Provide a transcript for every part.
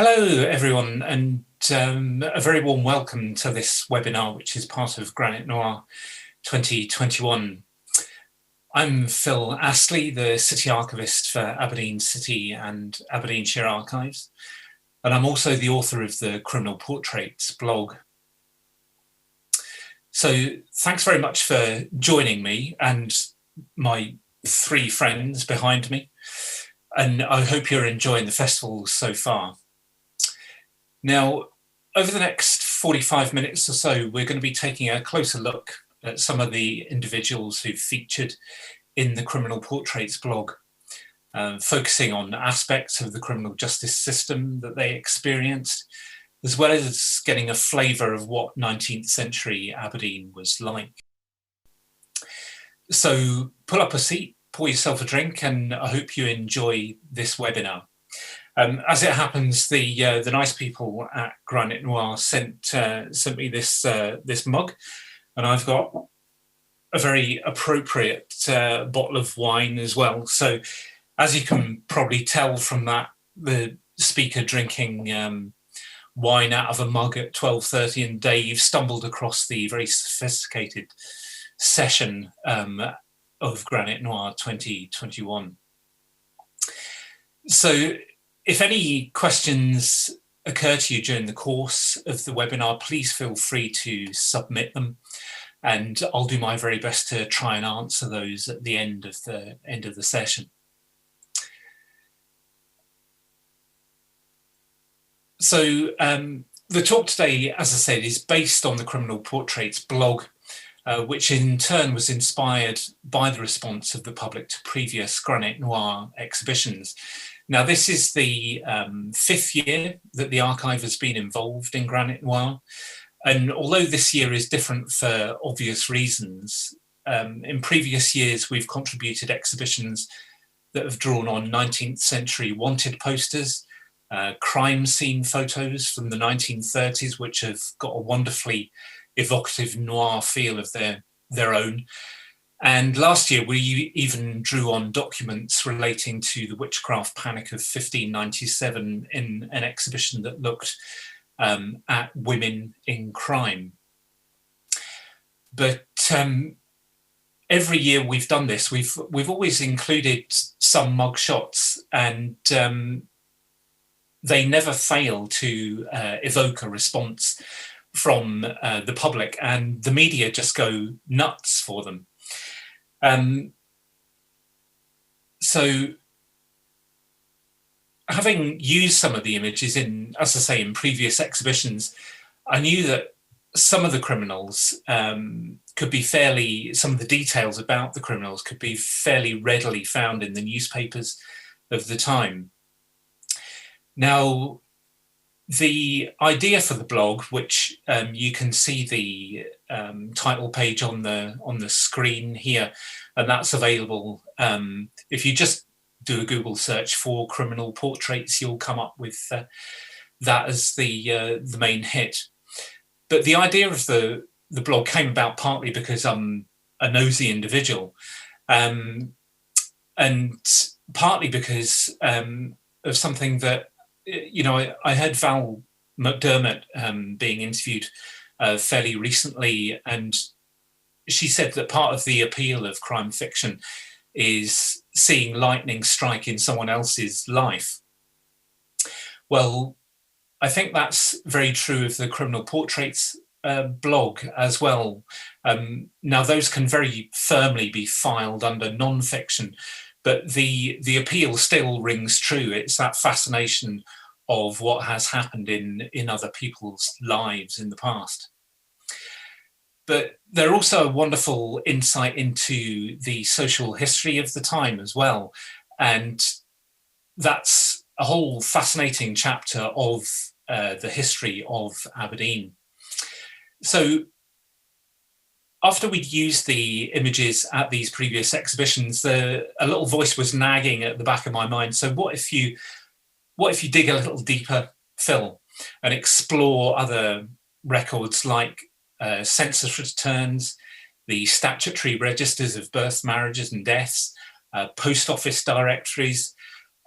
Hello, everyone, and a very warm welcome to this webinar, which is part of Granite Noir 2021. I'm Phil Astley, the City Archivist for Aberdeen City and Aberdeenshire Archives, and I'm also the author of the Criminal Portraits blog. So thanks very much for joining me and my three friends behind me, and I hope you're enjoying the festival so far. Now, over the next 45 minutes or so, we're going to be taking a closer look at some of the individuals who've featured in the Criminal Portraits blog, focusing on aspects of the criminal justice system that they experienced, as well as getting a flavour of what 19th century Aberdeen was like. So pull up a seat, pour yourself a drink, and I hope you enjoy this webinar. As it happens, the nice people at Granite Noir sent me this mug, and I've got a very appropriate bottle of wine as well. So, as you can probably tell from that, the speaker drinking wine out of a mug at 12:30, and Dave stumbled across the very sophisticated session of Granite Noir 2021. So, if any questions occur to you during the course of the webinar, please feel free to submit them, and I'll do my very best to try and answer those at the end of the session. So the talk today, as I said, is based on the Criminal Portraits blog, which in turn was inspired by the response of the public to previous Granite Noir exhibitions. Now, this is the 5th year that the archive has been involved in Granite Noir. And although this year is different for obvious reasons, in previous years, we've contributed exhibitions that have drawn on 19th century wanted posters, crime scene photos from the 1930s, which have got a wonderfully evocative noir feel of their own. And last year, we even drew on documents relating to the witchcraft panic of 1597 in an exhibition that looked at women in crime. But every year we've done this, we've always included some mugshots, and they never fail to evoke a response from the public, and the media just go nuts for them. So having used some of the images in, as I say, in previous exhibitions, I knew that some of the criminals could be some of the details about the criminals could be fairly readily found in the newspapers of the time. Now, the idea for the blog, which you can see the title page on the screen here, and that's available. If you just do a Google search for Criminal Portraits, you'll come up with that as the main hit. But the idea of the blog came about partly because I'm a nosy individual, and partly because of something that, you know, I heard Val McDermott being interviewed fairly recently, and she said that part of the appeal of crime fiction is seeing lightning strike in someone else's life. Well, I think that's very true of the Criminal Portraits blog as well. Now, those can very firmly be filed under non-fiction, but the appeal still rings true. It's that fascination of what has happened in other people's lives in the past. But they're also a wonderful insight into the social history of the time as well. And that's a whole fascinating chapter of the history of Aberdeen. So after we'd used the images at these previous exhibitions, a little voice was nagging at the back of my mind. So what if you dig a little deeper, Phil, and explore other records like census returns, the statutory registers of births, marriages and deaths, post office directories,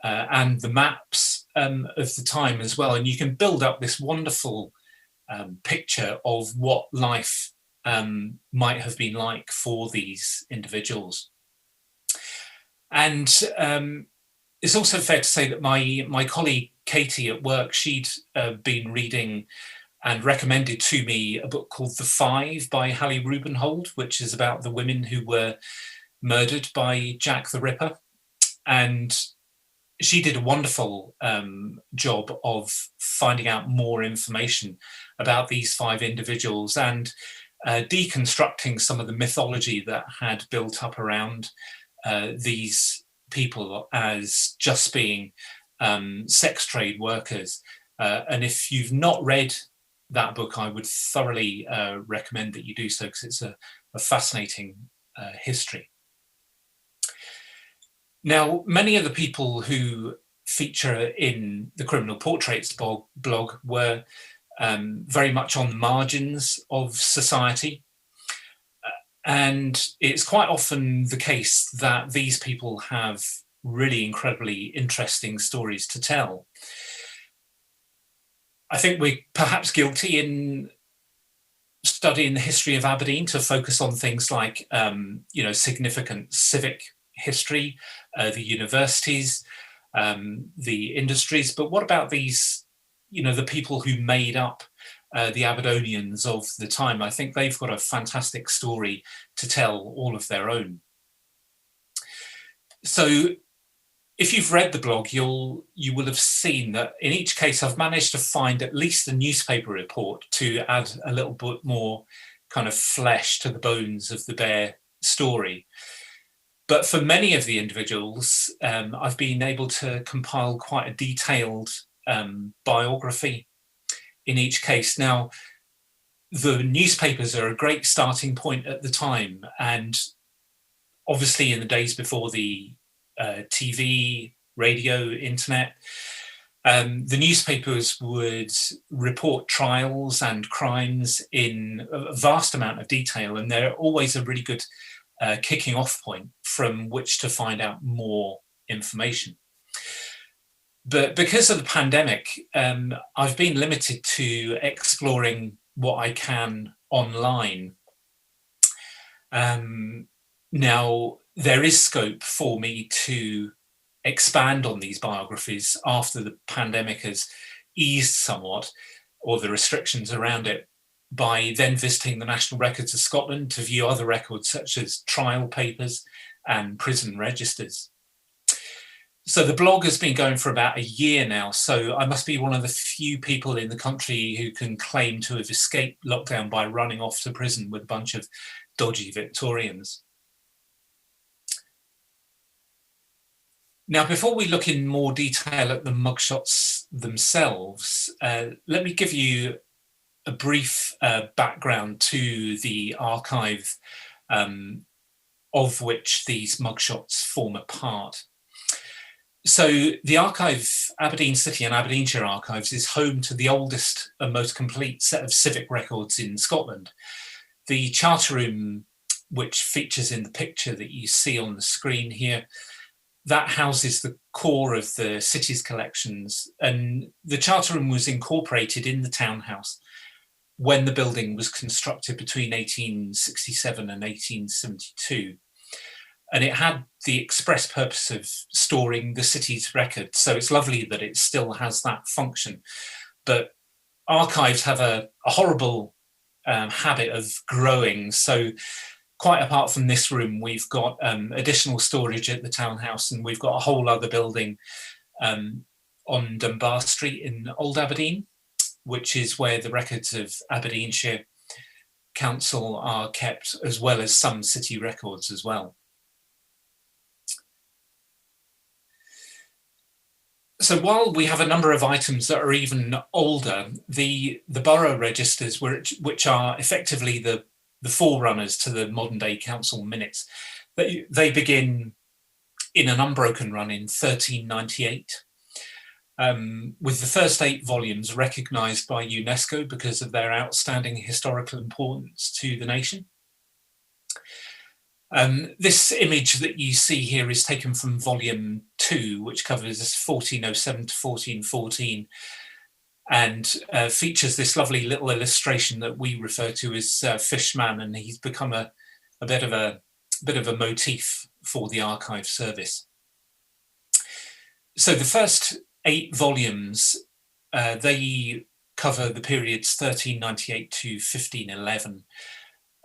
and the maps of the time as well. And you can build up this wonderful picture of what life might have been like for these individuals. And it's also fair to say that my colleague Katie at work, she'd been reading and recommended to me a book called The Five by Hallie Rubenhold, which is about the women who were murdered by Jack the Ripper. And she did a wonderful job of finding out more information about these five individuals and deconstructing some of the mythology that had built up around these people as just being sex trade workers. And if you've not read that book, I would thoroughly recommend that you do so, because it's a fascinating history. Now, many of the people who feature in the Criminal Portraits blog were very much on the margins of society. And it's quite often the case that these people have really incredibly interesting stories to tell. I think we're perhaps guilty in studying the history of Aberdeen to focus on things like, significant civic history, the universities, the industries. But what about these, the people who made up the Aberdonians of the time? I think they've got a fantastic story to tell all of their own. So if you've read the blog, you will have seen that in each case I've managed to find at least a newspaper report to add a little bit more kind of flesh to the bones of the bare story. But for many of the individuals, I've been able to compile quite a detailed biography in each case. Now, the newspapers are a great starting point at the time, and obviously in the days before the TV, radio, internet, the newspapers would report trials and crimes in a vast amount of detail, and they're always a really good kicking off point from which to find out more information. But because of the pandemic, I've been limited to exploring what I can online. Now, there is scope for me to expand on these biographies after the pandemic has eased somewhat, or the restrictions around it, by then visiting the National Records of Scotland to view other records such as trial papers and prison registers. So the blog has been going for about a year now, so I must be one of the few people in the country who can claim to have escaped lockdown by running off to prison with a bunch of dodgy Victorians. Now, before we look in more detail at the mugshots themselves, let me give you a brief background to the archive of which these mugshots form a part. So the archive, Aberdeen City and Aberdeenshire Archives, is home to the oldest and most complete set of civic records in Scotland. The Charter Room, which features in the picture that you see on the screen here, that houses the core of the city's collections, and the Charter Room was incorporated in the townhouse when the building was constructed between 1867 and 1872. And it had the express purpose of storing the city's records. So it's lovely that it still has that function. But archives have a horrible habit of growing. So quite apart from this room, we've got additional storage at the townhouse, and we've got a whole other building on Dunbar Street in Old Aberdeen, which is where the records of Aberdeenshire Council are kept, as well as some city records as well. So while we have a number of items that are even older, the borough registers, which are effectively the forerunners to the modern day council minutes, they begin in an unbroken run in 1398, with the first 8 volumes recognised by UNESCO because of their outstanding historical importance to the nation. This image that you see here is taken from volume 2, which covers 1407 to 1414, and features this lovely little illustration that we refer to as Fishman, and he's become a bit of a motif for the archive service. So the first 8 volumes, they cover the periods 1398 to 1511,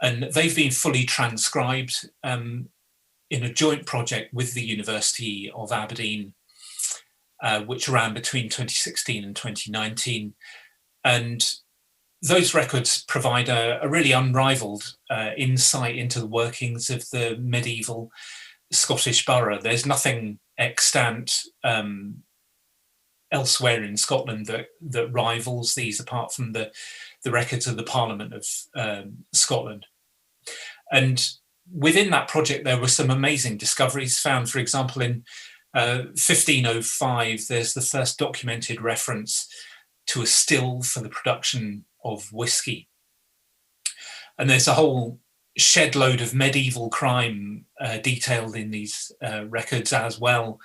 and they've been fully transcribed in a joint project with the University of Aberdeen, which ran between 2016 and 2019. And those records provide a really unrivaled insight into the workings of the medieval Scottish borough. There's nothing extant elsewhere in Scotland that rivals these, apart from the records of the Parliament of Scotland. And within that project, there were some amazing discoveries found. For example, in 1505, there's the first documented reference to a still for the production of whiskey. And there's a whole shed load of medieval crime detailed in these records as well.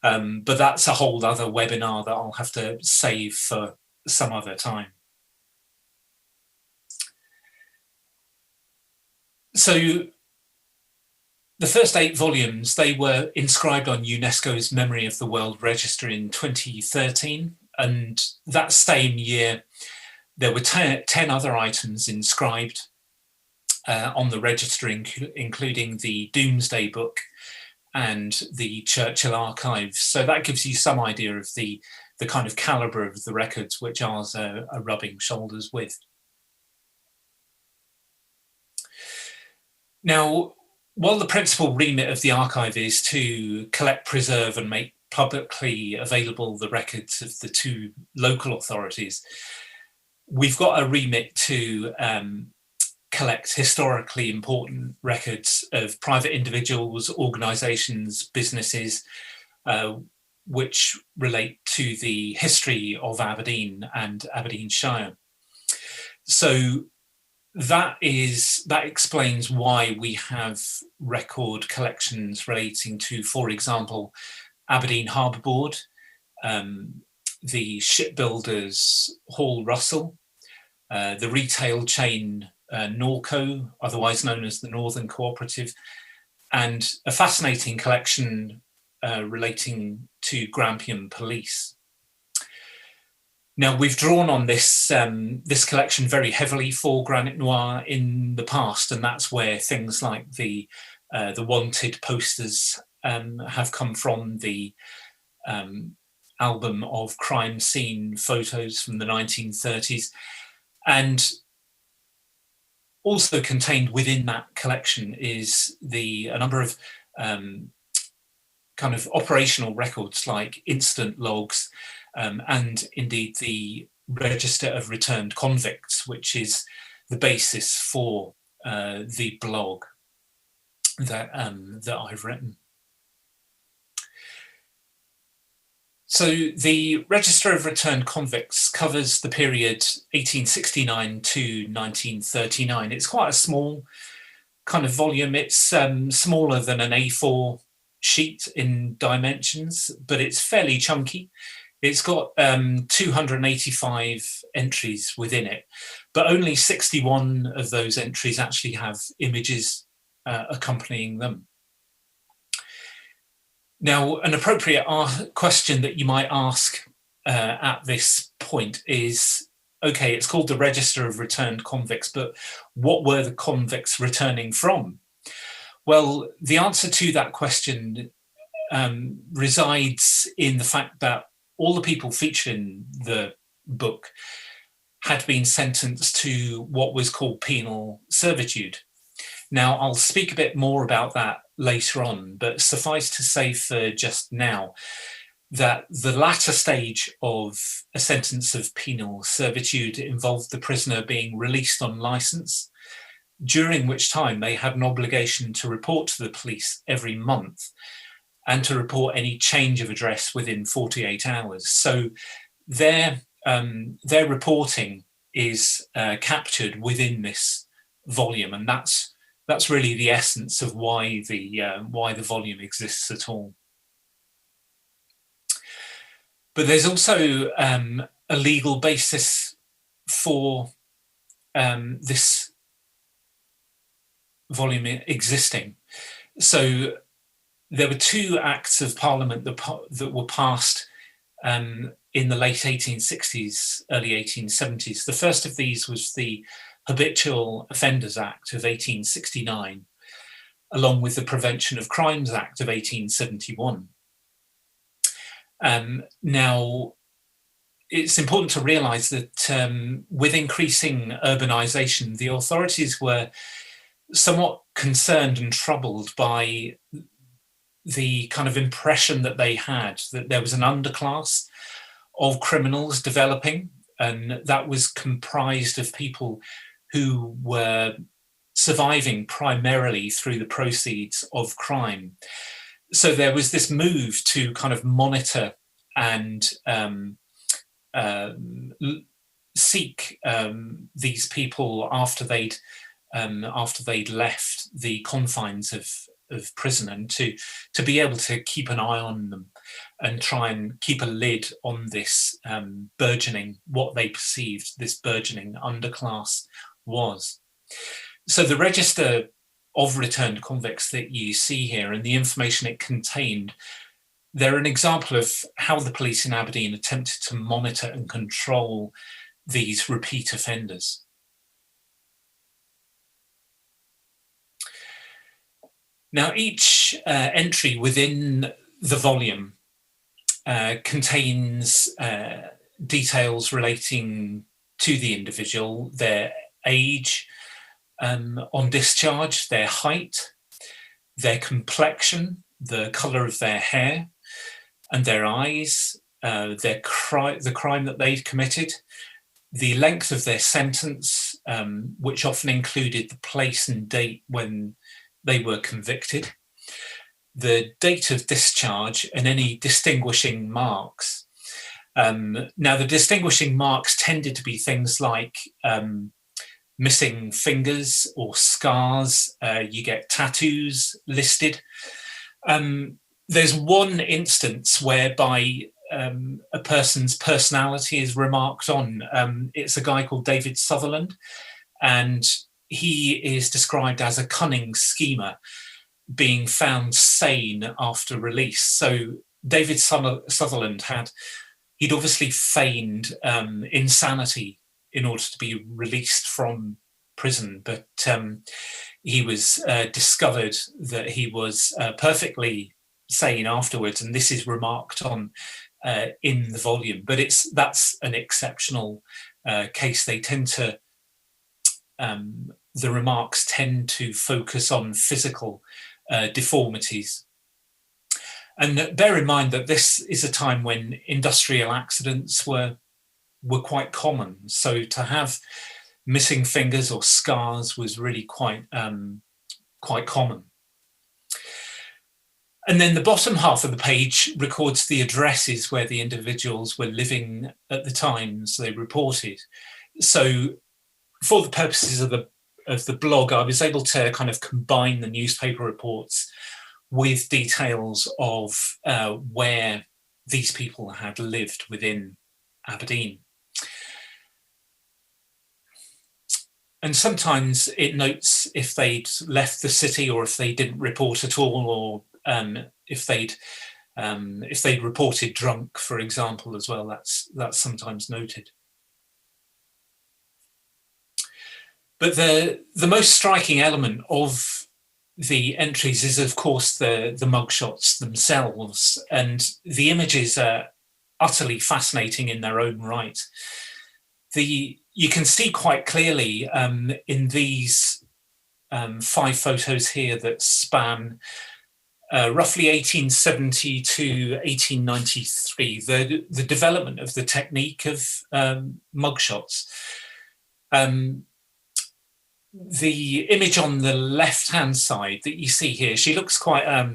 But that's a whole other webinar that I'll have to save for some other time. So the first 8 volumes, they were inscribed on UNESCO's Memory of the World Register in 2013. And that same year, there were 10 other items inscribed on the register, including the Domesday Book and the Churchill Archives. So that gives you some idea of the kind of calibre of the records which ours are rubbing shoulders with. Now, while the principal remit of the archive is to collect, preserve and make publicly available the records of the 2 local authorities, we've got a remit to collect historically important records of private individuals, organisations, businesses, which relate to the history of Aberdeen and Aberdeenshire. So that explains why we have record collections relating to, for example, Aberdeen Harbour Board, the shipbuilders Hall Russell, the retail chain Norco, otherwise known as the Northern Cooperative, and a fascinating collection relating to Grampian Police. Now, we've drawn on this collection very heavily for Granite Noir in the past, and that's where things like the wanted posters have come from, the album of crime scene photos from the 1930s, and also contained within that collection is a number of kind of operational records like incident logs, and indeed the Register of Returned Convicts, which is the basis for the blog that I've written. So the Register of Returned Convicts covers the period 1869 to 1939. It's quite a small kind of volume. It's smaller than an A4 sheet in dimensions, but it's fairly chunky. It's got 285 entries within it, but only 61 of those entries actually have images accompanying them. Now, an appropriate question that you might ask at this point is, okay, it's called the Register of Returned Convicts, but what were the convicts returning from? Well, the answer to that question resides in the fact that all the people featured in the book had been sentenced to what was called penal servitude. Now, I'll speak a bit more about that later on, but suffice to say for just now that the latter stage of a sentence of penal servitude involved the prisoner being released on licence, during which time they had an obligation to report to the police every month and to report any change of address within 48 hours. So their reporting is captured within this volume, and that's that's really the essence of why the volume exists at all. But there's also a legal basis for this volume existing. So there were two acts of Parliament that were passed in the late 1860s, early 1870s. The first of these was the Habitual Offenders Act of 1869, along with the Prevention of Crimes Act of 1871. Now, it's important to realise that with increasing urbanisation, the authorities were somewhat concerned and troubled by the kind of impression that they had that there was an underclass of criminals developing, and that was comprised of people who were surviving primarily through the proceeds of crime. So there was this move to kind of monitor and seek these people after they'd left the confines of prison, and to be able to keep an eye on them and try and keep a lid on this burgeoning, what they perceived this burgeoning underclass was. So the register of returned convicts that you see here and the information it contained, they're an example of how the police in Aberdeen attempted to monitor and control these repeat offenders. Now, each entry within the volume contains details relating to the individual, their age on discharge, their height, their complexion, the colour of their hair and their eyes, the crime that they'd committed, the length of their sentence, which often included the place and date when they were convicted, the date of discharge, and any distinguishing marks. Now, the distinguishing marks tended to be things like missing fingers or scars. You get tattoos listed. There's one instance whereby a person's personality is remarked on. It's a guy called David Sutherland, and he is described as a cunning schemer, being found sane after release. So David Sutherland he'd obviously feigned insanity in order to be released from prison, but he was discovered that he was perfectly sane afterwards, and this is remarked on in the volume. But that's an exceptional case. They tend to the remarks tend to focus on physical deformities. And bear in mind that this is a time when industrial accidents were quite common. So to have missing fingers or scars was really quite common. And then the bottom half of the page records the addresses where the individuals were living at the times they reported. So for the purposes of the blog, I was able to kind of combine the newspaper reports with details of where these people had lived within Aberdeen. And sometimes it notes if they'd left the city or if they didn't report at all, or if they'd reported drunk, for example, as well. That's sometimes noted. But the most striking element of the entries is, of course, the mugshots themselves, and the images are utterly fascinating in their own right. You can see quite clearly in these 5 photos here that span roughly 1870 to 1893, the development of the technique of mugshots. The image on the left-hand side that you see here, she looks quite, a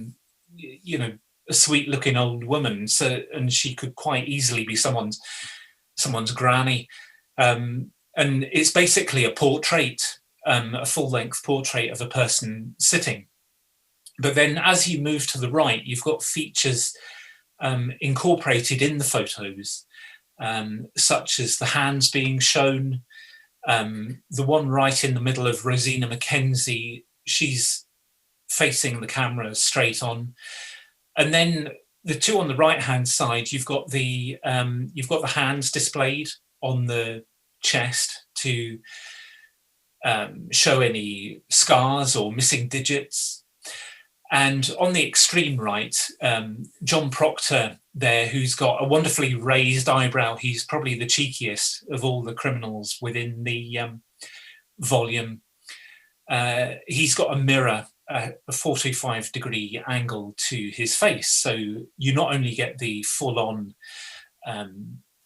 sweet-looking old woman, and she could quite easily be someone's granny. And it's basically a portrait a full-length portrait of a person sitting. But then as you move to the right, you've got features incorporated in the photos, such as the hands being shown. The one right in the middle of Rosina Mackenzie, she's facing the camera straight on. And then the two on the right-hand side, you've got the hands displayed on the chest to show any scars or missing digits. And on the extreme right, John Proctor there, who's got a wonderfully raised eyebrow. He's probably the cheekiest of all the criminals within the volume. He's got a mirror, a 45-degree angle to his face. So you not only get the full-on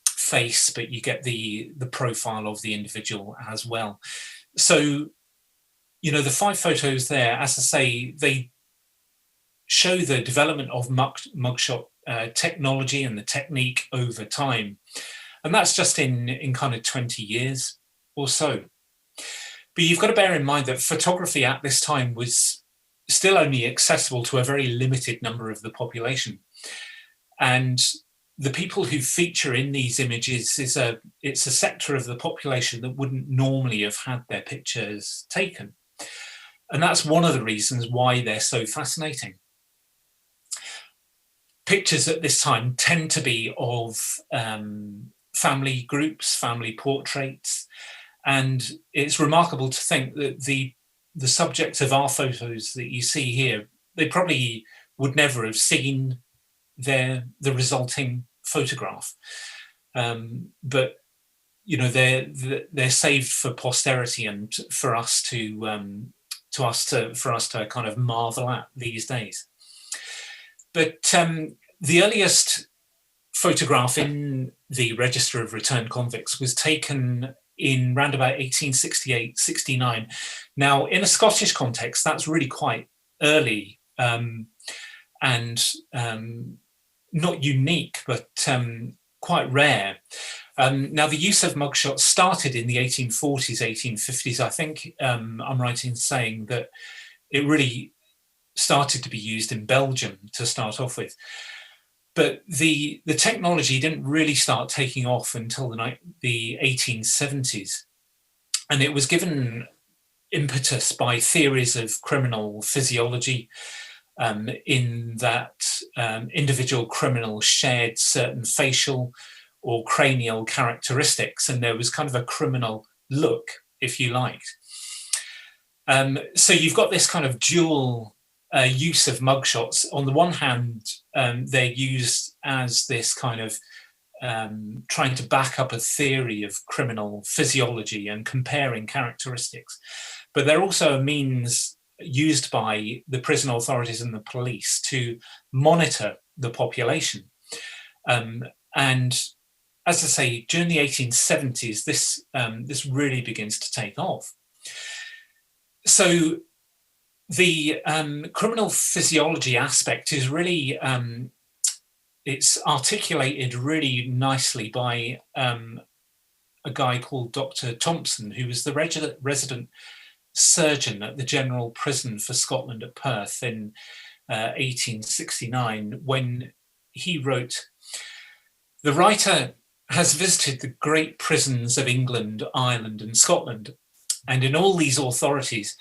face, but you get the profile of the individual as well. So, you know, the 5 photos there, as I say, they show the development of mugshot technology and the technique over time. And that's just in kind of 20 years or so. But you've got to bear in mind that photography at this time was still only accessible to a very limited number of the population. And the people who feature in these images it's a sector of the population that wouldn't normally have had their pictures taken. And that's one of the reasons why they're so fascinating. Pictures at this time tend to be of family groups, family portraits, and it's remarkable to think that the subject of our photos that you see here, they probably would never have seen the resulting photograph, but you know they're saved for posterity and for us to kind of marvel at these days. But the earliest photograph in the Register of Returned Convicts was taken in round about 1868-69. Now, in a Scottish context, that's really quite early and not unique, but quite rare. Now, the use of mugshots started in the 1840s, 1850s. I think I'm right in saying that it really started to be used in Belgium to start off with. But the technology didn't really start taking off until the 1870s. And it was given impetus by theories of criminal physiology, in that individual criminals shared certain facial or cranial characteristics, and there was kind of a criminal look, if you liked. So you've got this kind of dual use of mugshots. On the one hand, they're used as this kind of trying to back up a theory of criminal physiology and comparing characteristics, but they're also a means used by the prison authorities and the police to monitor the population. And as I say, during the 1870s, this really begins to take off. So the criminal physiology aspect is really, it's articulated really nicely by a guy called Dr. Thompson, who was the resident surgeon at the General Prison for Scotland at Perth in 1869, when he wrote, "The writer has visited the great prisons of England, Ireland and Scotland, and in all these authorities,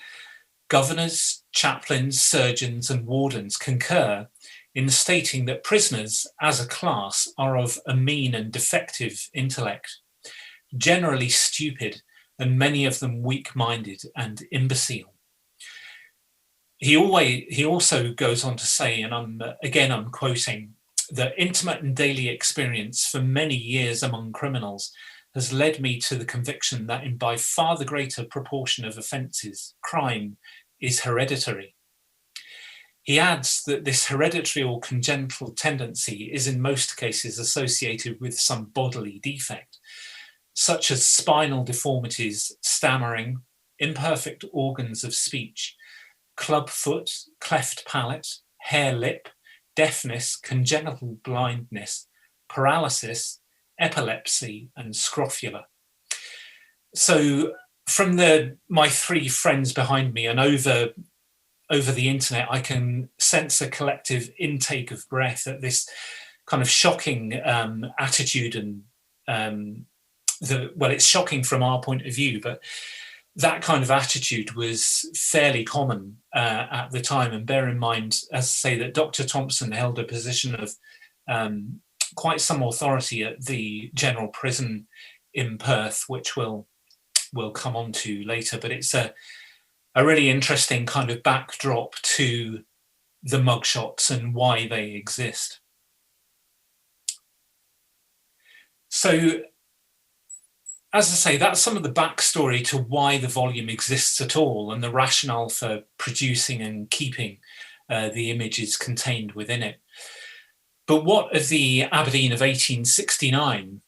governors, chaplains, surgeons and wardens concur in stating that prisoners as a class are of a mean and defective intellect, generally stupid, and many of them weak-minded and imbecile." He also goes on to say, and I'm quoting, "that intimate and daily experience for many years among criminals has led me to the conviction that in by far the greater proportion of offences, crime is hereditary." He adds that this hereditary or congenital tendency is in most cases associated with some bodily defect, such as spinal deformities, stammering, imperfect organs of speech, club foot, cleft palate, hare lip, deafness, congenital blindness, paralysis, epilepsy, and scrofula. So from my three friends behind me and over the internet, I can sense a collective intake of breath at this kind of shocking attitude. And well, it's shocking from our point of view, but that kind of attitude was fairly common at the time. And bear in mind, as I say, that Dr. Thompson held a position of quite some authority at the general prison in Perth, which we'll come on to later. But it's a really interesting kind of backdrop to the mugshots and why they exist. So, as I say, that's some of the backstory to why the volume exists at all and the rationale for producing and keeping the images contained within it. But what of the Aberdeen of 1869,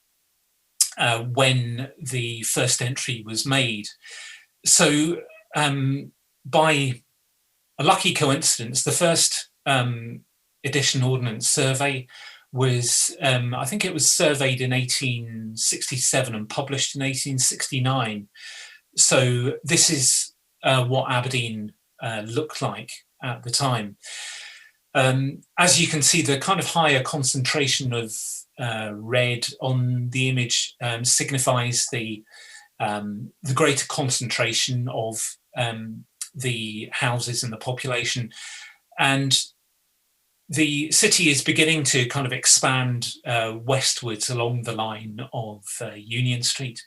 when the first entry was made? So by a lucky coincidence, the first edition ordnance survey was, I think it was surveyed in 1867 and published in 1869. So this is what Aberdeen looked like at the time. As you can see, the kind of higher concentration of red on the image signifies the greater concentration of the houses and the population. And the city is beginning to kind of expand westwards along the line of Union Street.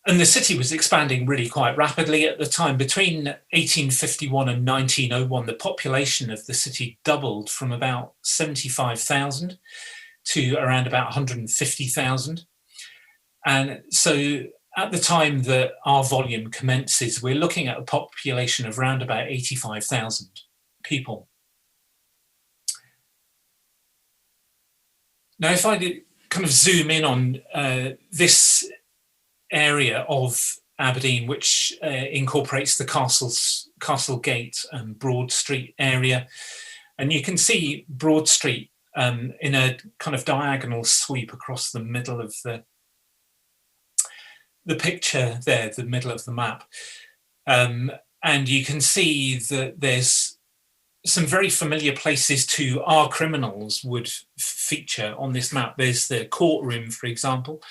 And the city was expanding really quite rapidly at the time. Between 1851 and 1901, the population of the city doubled from about 75,000 to around about 150,000. And so at the time that our volume commences, we're looking at a population of around about 85,000 people. Now, if I did kind of zoom in on this area of Aberdeen, which incorporates the Castle Gate and Broad Street area, and you can see Broad Street in a kind of diagonal sweep across the middle of the picture there, the middle of the map. And you can see that there's some very familiar places to our criminals would feature on this map. There's the courtroom, for example,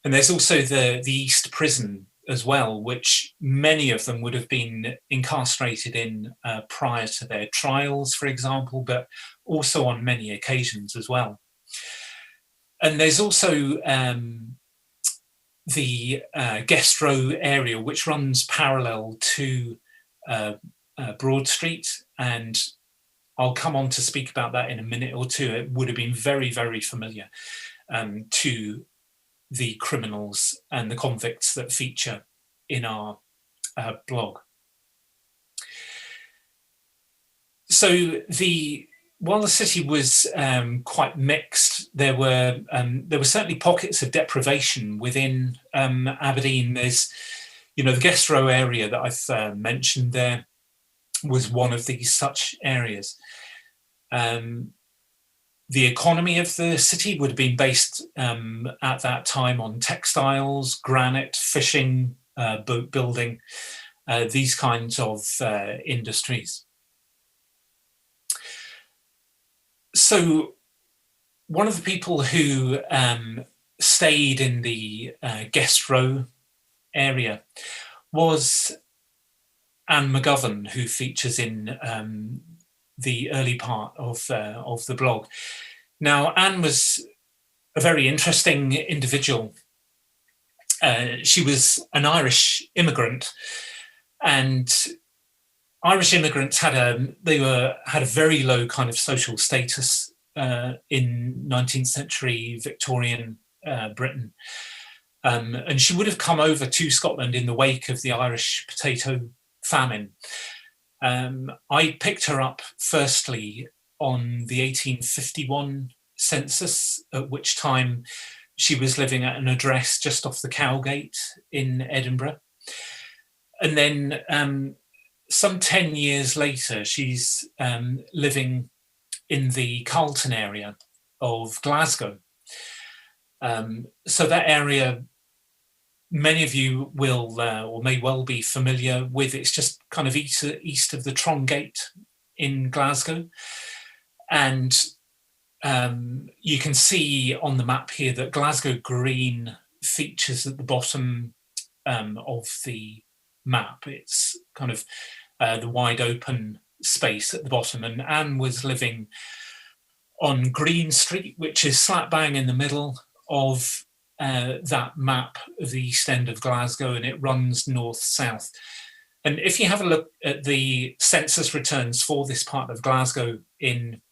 and there's also the East Prison as well, which many of them would have been incarcerated in prior to their trials, for example, but also on many occasions as well. And there's also the guest row area, which runs parallel to Broad Street, and I'll come on to speak about that in a minute or two. It would have been very, very familiar to the criminals and the convicts that feature in our blog. So while the city was quite mixed, there were certainly pockets of deprivation within Aberdeen. There's, the guest row area that I've mentioned there was one of these such areas. The economy of the city would have been based at that time on textiles, granite, fishing, boat building, these kinds of industries. So one of the people who stayed in the guest row area was Anne Mcgovern, who features in the early part of the blog. Now, Anne was a very interesting individual. She was an Irish immigrant, and Irish immigrants had a very low kind of social status in 19th century Victorian Britain. And she would have come over to Scotland in the wake of the Irish potato famine. I picked her up firstly on the 1851 census, at which time she was living at an address just off the Cowgate in Edinburgh. And then some 10 years later, she's living in the Carlton area of Glasgow. So that area many of you will or may well be familiar with. It's just kind of east of the Tron Gate in Glasgow. And you can see on the map here that Glasgow Green features at the bottom of the map. It's kind of the wide open space at the bottom. And Anne was living on Green Street, which is slap bang in the middle of that map of the east end of Glasgow, and it runs north-south. And if you have a look at the census returns for this part of Glasgow in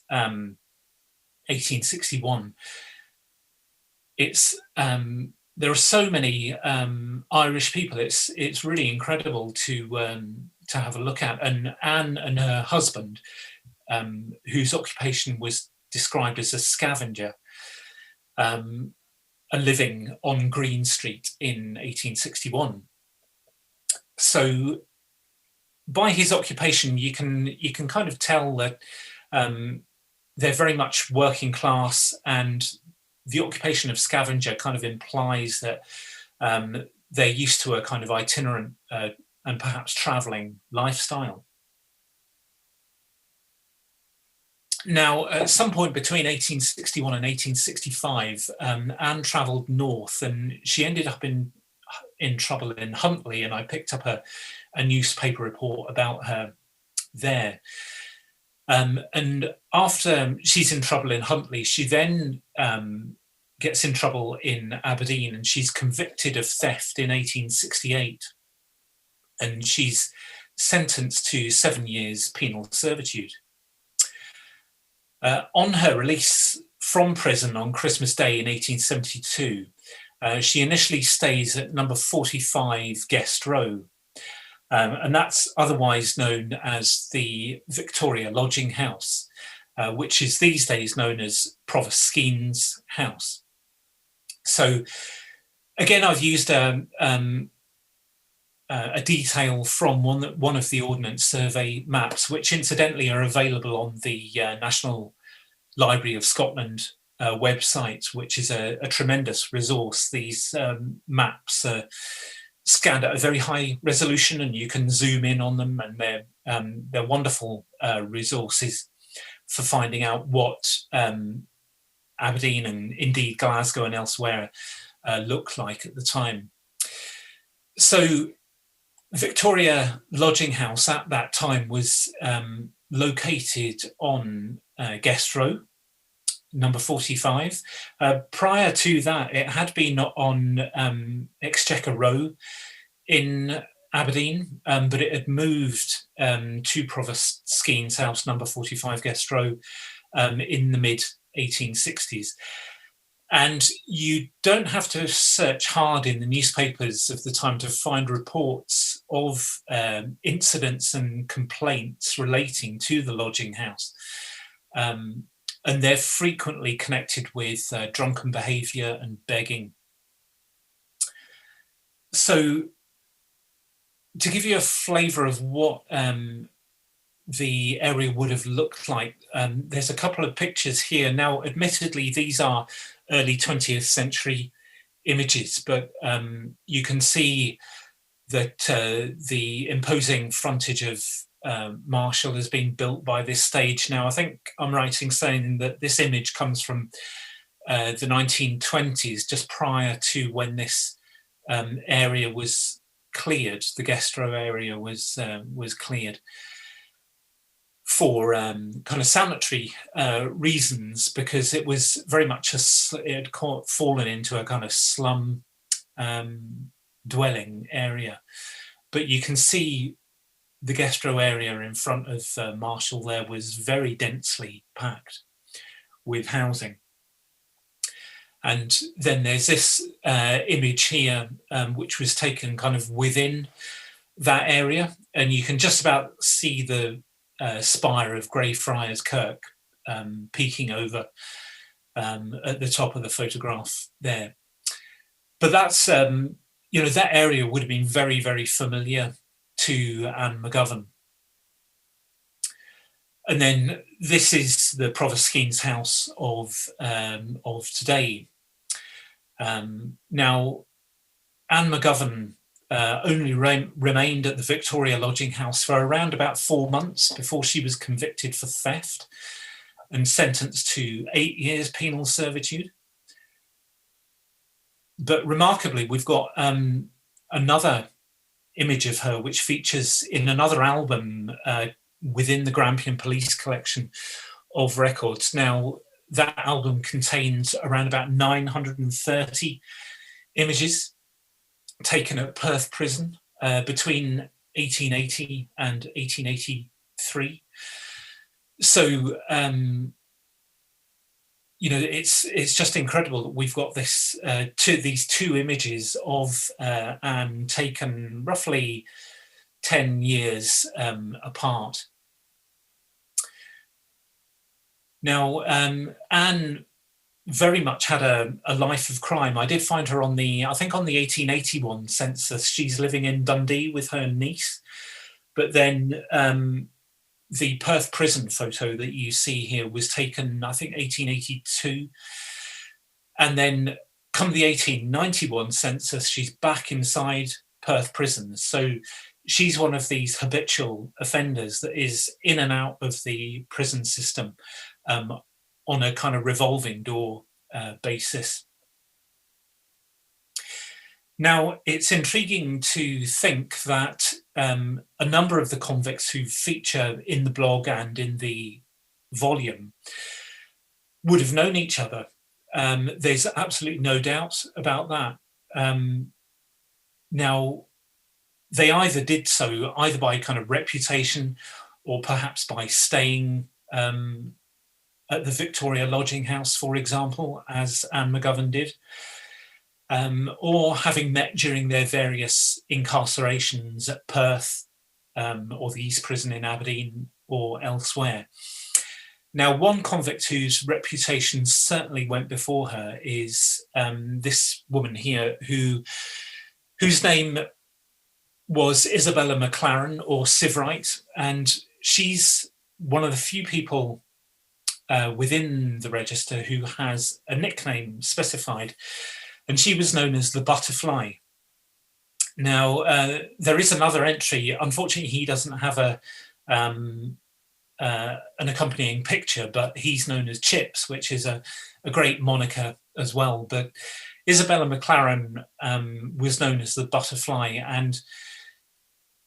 1861, it's there are so many Irish people. It's really incredible to have a look at. And Anne and her husband, whose occupation was described as a scavenger, are living on Green Street in 1861. So by his occupation, you can kind of tell that they're very much working class, and the occupation of scavenger kind of implies that they're used to a kind of itinerant and perhaps travelling lifestyle. Now, at some point between 1861 and 1865, Anne travelled north, and she ended up in trouble in Huntly, and I picked up a newspaper report about her there. And after she's in trouble in Huntly, she then gets in trouble in Aberdeen, and she's convicted of theft in 1868. And she's sentenced to 7 years penal servitude. On her release from prison on Christmas Day in 1872, she initially stays at number 45 Guest Row, and that's otherwise known as the Victoria Lodging House, which is these days known as Provost Skeen's house. So again, I've used a detail from one of the Ordnance Survey maps, which incidentally are available on the National Library of Scotland website, which is a tremendous resource. These maps are scanned at a very high resolution, and you can zoom in on them, and they're wonderful resources for finding out what Aberdeen and indeed Glasgow and elsewhere looked like at the time. So Victoria Lodging House at that time was located on Guest Row, number 45. Prior to that, it had been on Exchequer Row in Aberdeen, but it had moved to Provost Skeen's house, number 45 Guest Row, in the mid-1860s. And you don't have to search hard in the newspapers of the time to find reports of incidents and complaints relating to the lodging house. And they're frequently connected with drunken behaviour and begging. So to give you a flavour of what the area would have looked like, there's a couple of pictures here. Now, admittedly, these are early 20th century images, but you can see that the imposing frontage of Marshall has been built by this stage. Now, I think I'm right in saying that this image comes from the 1920s, just prior to when this area was cleared. The Guest Row area was cleared for kind of sanitary reasons, because it was very much it had fallen into a kind of slum dwelling area. But you can see the Guest Row area in front of Marshall there was very densely packed with housing. And then there's this image here, which was taken kind of within that area, and you can just about see the spire of Greyfriars Kirk peeking over at the top of the photograph there. But that's, that area would have been very, very familiar to Anne Mcgovern. And then this is the Provost Skeen's house of today. Now, Anne Mcgovern only remained at the Victoria lodging house for around about 4 months before she was convicted for theft and sentenced to 8 years penal servitude. But remarkably, we've got another image of her which features in another album within the Grampian Police collection of records. Now, that album contains around about 930 images taken at Perth prison between 1880 and 1883. So, it's just incredible that we've got these two images of Anne taken roughly 10 years apart. Now, Anne very much had a life of crime. I did find her on the 1881 census. She's living in Dundee with her niece. But then the Perth prison photo that you see here was taken, I think, 1882. And then come the 1891 census, she's back inside Perth prison. So she's one of these habitual offenders that is in and out of the prison system on a kind of revolving door basis. Now, it's intriguing to think that a number of the convicts who feature in the blog and in the volume would have known each other. There's absolutely no doubt about that. Now, they either did so either by kind of reputation or perhaps by staying at the Victoria lodging house, for example, as Anne Mcgovern did, or having met during their various incarcerations at Perth or the East Prison in Aberdeen or elsewhere. Now, one convict whose reputation certainly went before her is this woman here, whose name was Isabella Mclaren, or Sivrite, and she's one of the few people within the register who has a nickname specified, and she was known as the Butterfly. Now, there is another entry. Unfortunately, he doesn't have an accompanying picture, but he's known as Chips, which is a great moniker as well. But Isabella Mclaren was known as the Butterfly, and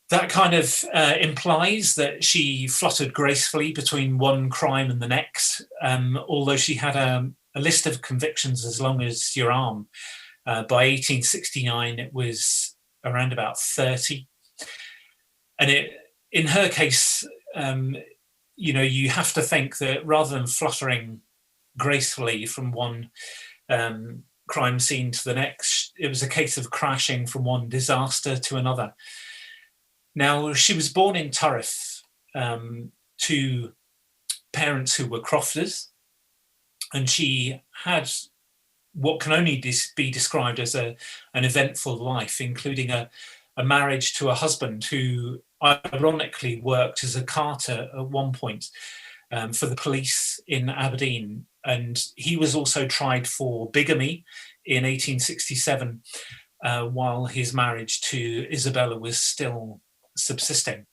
that kind of implies that she fluttered gracefully between one crime and the next, although she had a list of convictions as long as your arm. By 1869, it was around about 30. And in her case, you have to think that rather than fluttering gracefully from one crime scene to the next, it was a case of crashing from one disaster to another. Now, she was born in Turriff to parents who were crofters, and she had what can only be described as an eventful life, including a marriage to a husband who ironically worked as a carter at one point for the police in Aberdeen. And he was also tried for bigamy in 1867 while his marriage to Isabella was still subsisting.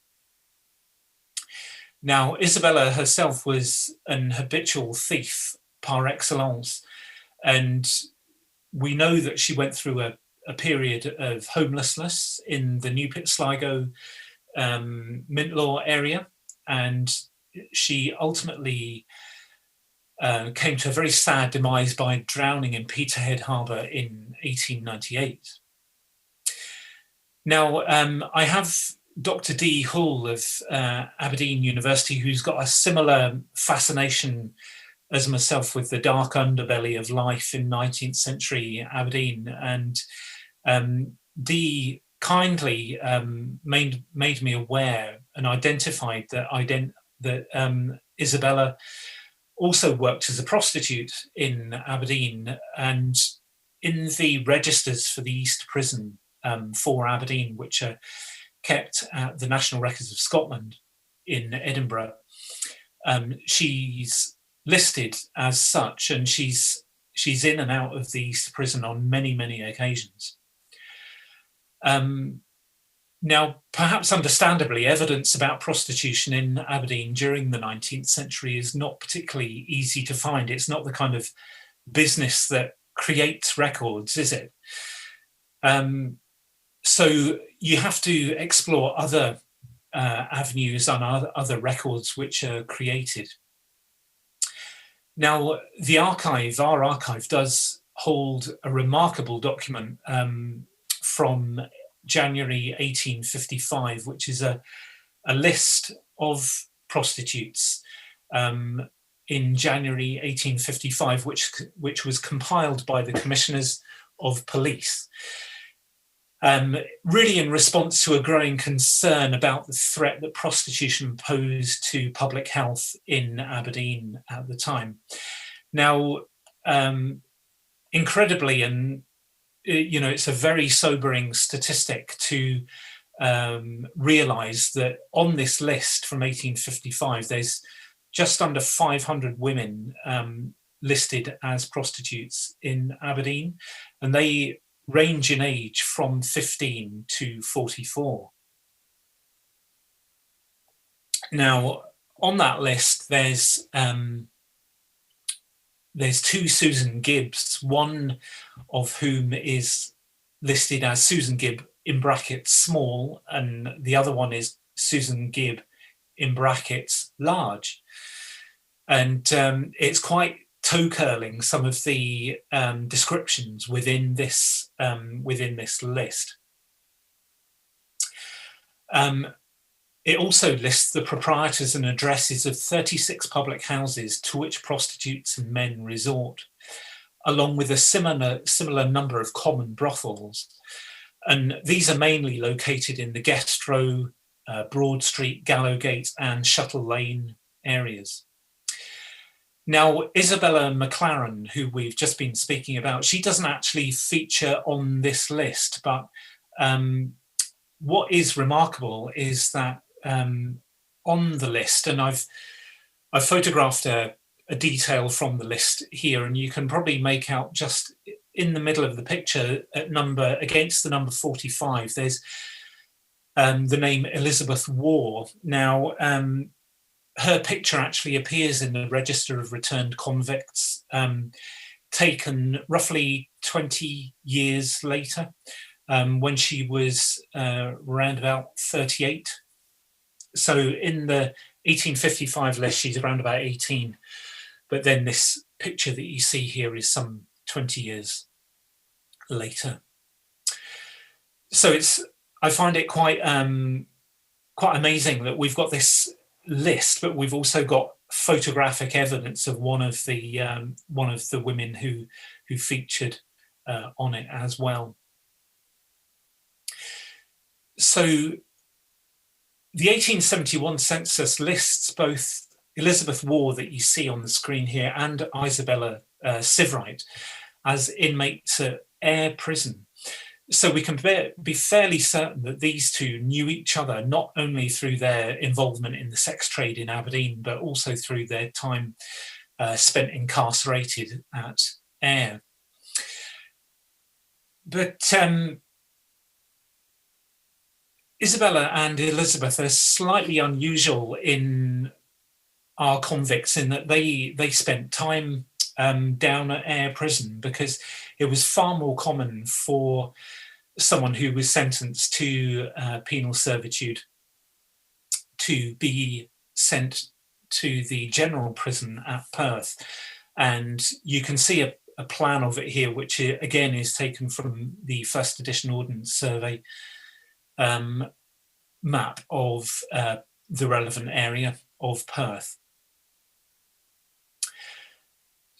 Now, Isabella herself was an habitual thief par excellence, and we know that she went through a period of homelessness in the New Pit Sligo Mintlaw area, and she ultimately came to a very sad demise by drowning in Peterhead Harbour in 1898. Now, I have Dr. Dee Hull of Aberdeen University, who's got a similar fascination as myself with the dark underbelly of life in 19th century Aberdeen. And Dee kindly made me aware and identified that Isabella also worked as a prostitute in Aberdeen, and in the registers for the East Prison for Aberdeen, which are kept at the National Records of Scotland in Edinburgh, she's listed as such, and she's in and out of the East Prison on many, many occasions. Now, perhaps understandably, evidence about prostitution in Aberdeen during the 19th century is not particularly easy to find. It's not the kind of business that creates records, is it? So you have to explore other avenues and other records which are created. Now, our archive does hold a remarkable document from January 1855, which is a list of prostitutes in January 1855, which was compiled by the Commissioners of Police, really in response to a growing concern about the threat that prostitution posed to public health in Aberdeen at the time. Now, incredibly, and it's a very sobering statistic to realise that on this list from 1855, there's just under 500 women listed as prostitutes in Aberdeen, and they range in age from 15 to 44. Now, on that list, there's two Susan Gibbs, one of whom is listed as Susan Gibb in brackets small, and the other one is Susan Gibb in brackets large. And it's quite toe-curling, some of the descriptions within this list. It also lists the proprietors and addresses of 36 public houses to which prostitutes and men resort, along with a similar number of common brothels. And these are mainly located in the Guest Row, Broad Street, Gallowgate and Shuttle Lane areas. Now, Isabella Mclaren, who we've just been speaking about, she doesn't actually feature on this list, but what is remarkable is that on the list, and I've photographed a detail from the list here, and you can probably make out just in the middle of the picture against the number 45, there's the name Elizabeth Waugh. Now, her picture actually appears in the Register of Returned Convicts, taken roughly 20 years later, when she was around about 38. So in the 1855 list, she's around about 18. But then this picture that you see here is some 20 years later. So I find it quite amazing that we've got this list, but we've also got photographic evidence of one of the women who featured on it as well. So the 1871 census lists both Elizabeth Waugh, that you see on the screen here, and Isabella Sivrite as inmates at Ayr Prison. So we can be fairly certain that these two knew each other, not only through their involvement in the sex trade in Aberdeen, but also through their time spent incarcerated at Ayr. But Isabella and Elizabeth are slightly unusual in our convicts in that they spent time down at Ayr Prison, because it was far more common for someone who was sentenced to penal servitude to be sent to the general prison at Perth. And you can see a plan of it here, which again is taken from the first edition Ordnance Survey map of the relevant area of Perth.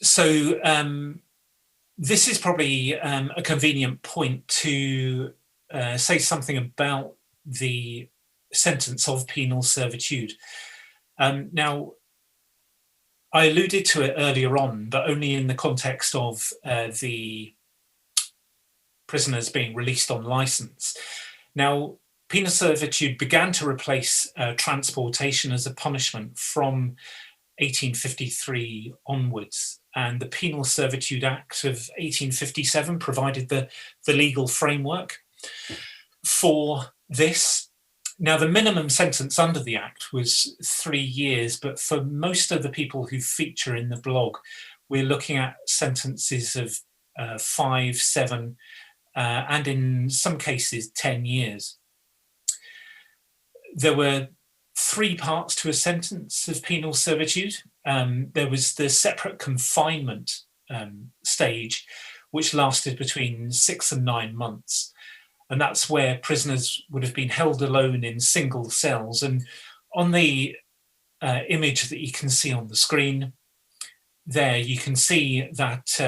So this is probably a convenient point to say something about the sentence of penal servitude. Now, I alluded to it earlier on, but only in the context of the prisoners being released on licence. Now, penal servitude began to replace transportation as a punishment from 1853 onwards, and the Penal Servitude Act of 1857 provided the legal framework. for this. Now, the minimum sentence under the Act was 3 years, but for most of the people who feature in the blog, we're looking at sentences of 5, 7, and in some cases 10 years. There were 3 parts to a sentence of penal servitude. There was the separate confinement stage, which lasted between 6 and 9 months. And that's where prisoners would have been held alone in single cells. And on the image that you can see on the screen there, you can see that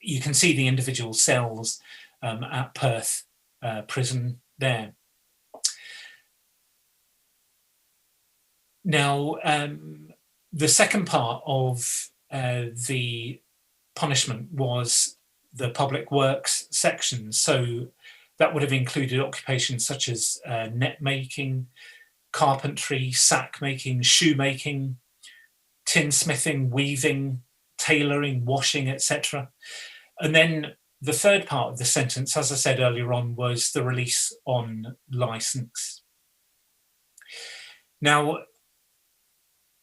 you can see the individual cells at Perth prison there. Now, the second part of the punishment was the public works section. So that would have included occupations such as net making, carpentry, sack making, shoemaking, tinsmithing, weaving, tailoring, washing, etc. And then the third part of the sentence, as I said earlier on, was the release on licence. Now,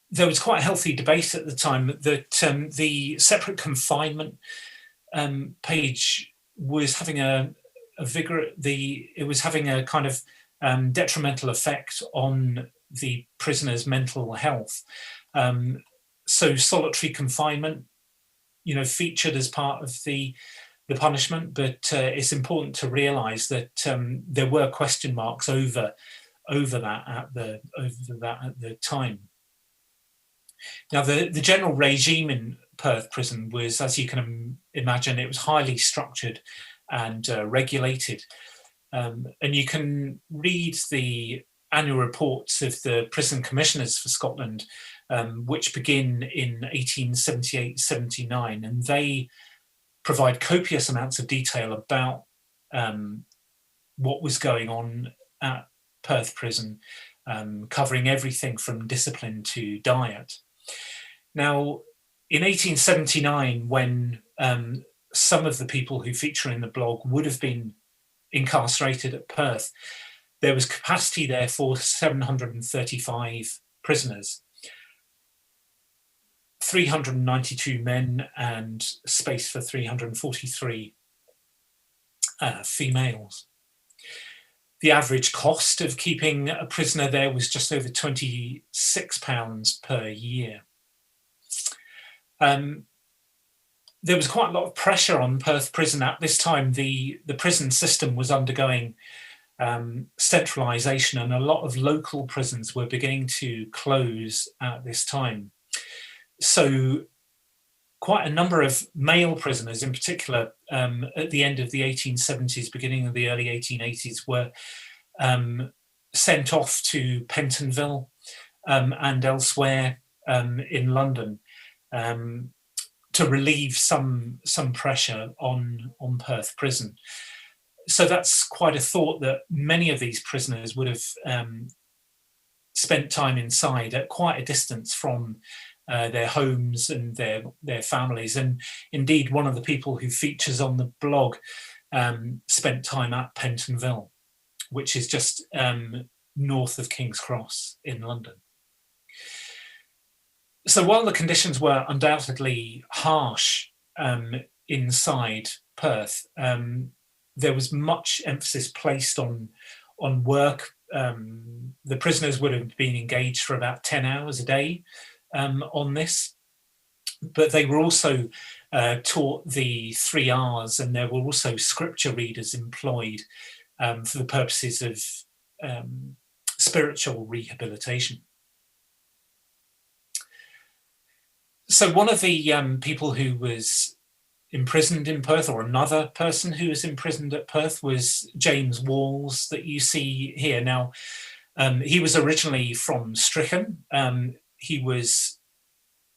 there was quite a healthy debate at the time that the separate confinement page was having it was having a kind of detrimental effect on the prisoner's mental health. So solitary confinement, featured as part of the punishment, but it's important to realise that there were question marks over that at the time. Now, the general regime in Perth prison was, as you can imagine, it was highly structured and regulated. And you can read the annual reports of the prison commissioners for Scotland, which begin in 1878-79, and they provide copious amounts of detail about what was going on at Perth prison, covering everything from discipline to diet. Now, in 1879, when some of the people who feature in the blog would have been incarcerated at Perth, there was capacity there for 735 prisoners, 392 men, and space for 343 females. The average cost of keeping a prisoner there was just over £26 per year. There was quite a lot of pressure on Perth prison at this time. The prison system was undergoing centralisation, and a lot of local prisons were beginning to close at this time. So quite a number of male prisoners in particular at the end of the 1870s, beginning of the early 1880s, were sent off to Pentonville and elsewhere in London to relieve some pressure on Perth prison. So that's quite a thought that many of these prisoners would have spent time inside at quite a distance from their homes and their families. And indeed, one of the people who features on the blog spent time at Pentonville, which is just north of King's Cross in London. So while the conditions were undoubtedly harsh inside Perth, there was much emphasis placed on work. The prisoners would have been engaged for about 10 hours a day on this, but they were also taught the 3 R's, and there were also scripture readers employed for the purposes of spiritual rehabilitation. So one of the people who was imprisoned in Perth, or another person who was imprisoned at Perth, was James Walls, that you see here. Now, he was originally from Strichen. He was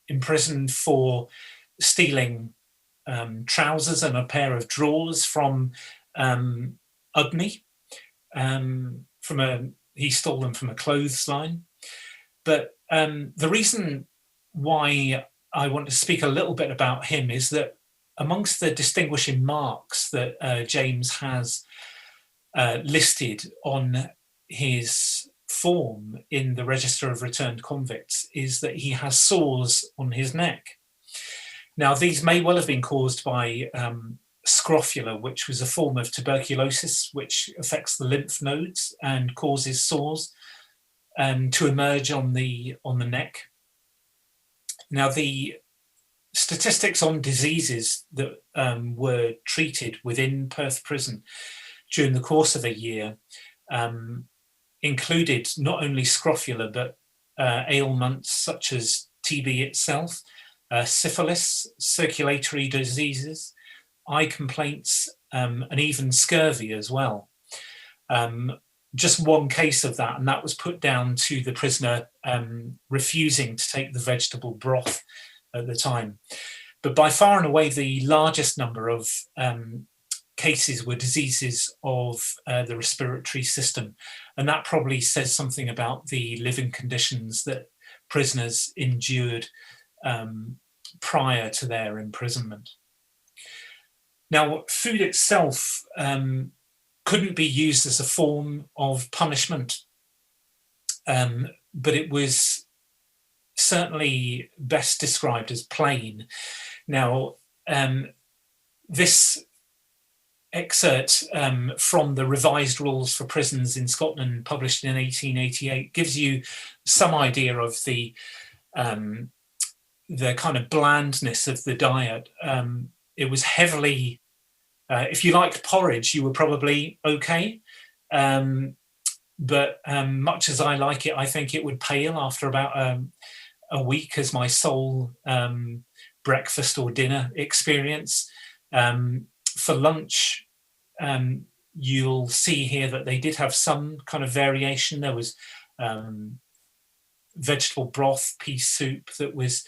imprisoned for stealing trousers and a pair of drawers from Udney. He stole them from a clothesline. But the reason why I want to speak a little bit about him is that amongst the distinguishing marks that James has listed on his form in the Register of Returned Convicts is that he has sores on his neck. Now, these may well have been caused by scrofula, which was a form of tuberculosis which affects the lymph nodes and causes sores to emerge on the neck. Now, the statistics on diseases that were treated within Perth prison during the course of a year included not only scrofula, but ailments such as TB itself, syphilis, circulatory diseases, eye complaints, and even scurvy as well. Just one case of that, and that was put down to the prisoner refusing to take the vegetable broth at the time. But by far and away, the largest number of cases were diseases of the respiratory system. And that probably says something about the living conditions that prisoners endured prior to their imprisonment. Now, food itself couldn't be used as a form of punishment, but it was certainly best described as plain. Now, this excerpt from the Revised Rules for Prisons in Scotland, published in 1888, gives you some idea of the kind of blandness of the diet. It was heavily, if you liked porridge, you were probably okay. But much as I like it, I think it would pale after about a week as my sole breakfast or dinner experience. For lunch, you'll see here that they did have some kind of variation. There was vegetable broth, pea soup that was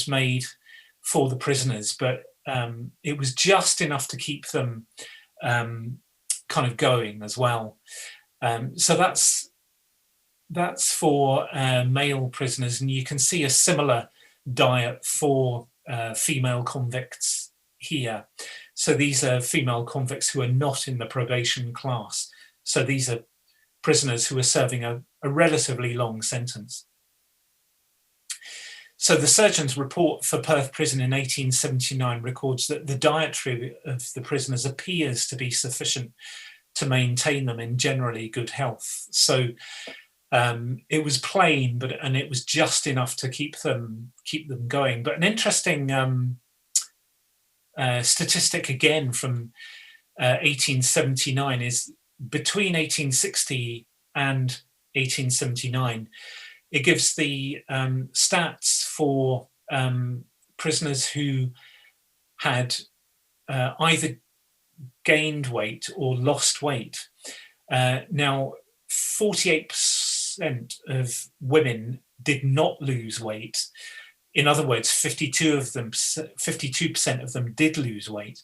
made for the prisoners, but it was just enough to keep them kind of going as well. So that's for male prisoners, and you can see a similar diet for female convicts here. So these are female convicts who are not in the probation class. So these are prisoners who are serving a relatively long sentence. So the surgeon's report for Perth Prison in 1879 records that the dietary of the prisoners appears to be sufficient to maintain them in generally good health. So it was plain, and it was just enough to keep them going. But an interesting statistic again from 1879 is between 1860 and 1879, it gives the stats for prisoners who had either gained weight or lost weight. Now, 48% of women did not lose weight. In other words, 52% of them did lose weight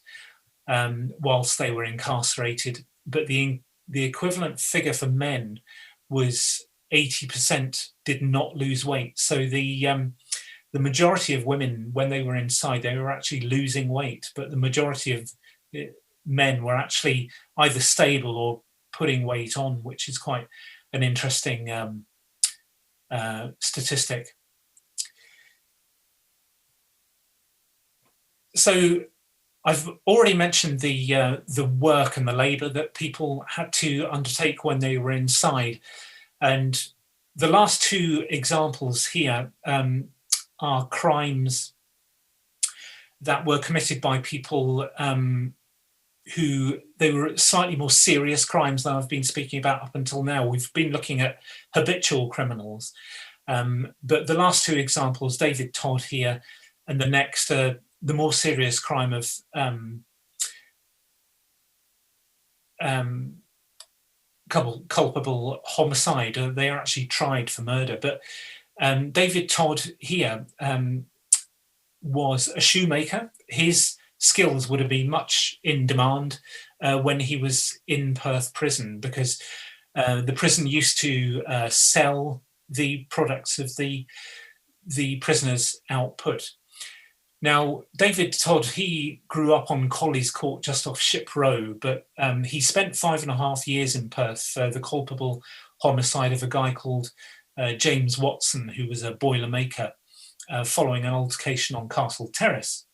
whilst they were incarcerated. But the equivalent figure for men was 80% did not lose weight. So the majority of women, when they were inside, they were actually losing weight, but the majority of men were actually either stable or putting weight on, which is quite an interesting statistic. So I've already mentioned the work and the labour that people had to undertake when they were inside. And the last two examples here are crimes that were committed by people who they were slightly more serious crimes than I've been speaking about up until now. We've been looking at habitual criminals. But the last two examples, David Todd here, and the next, the more serious crime of culpable homicide. They are actually tried for murder. But David Todd here was a shoemaker. His skills would have been much in demand when he was in Perth prison, because the prison used to sell the products of the prisoners' output. Now, David Todd, he grew up on Collie's Court just off Ship Row, but he spent 5.5 years in Perth for the culpable homicide of a guy called James Watson, who was a boilermaker, following an altercation on Castle Terrace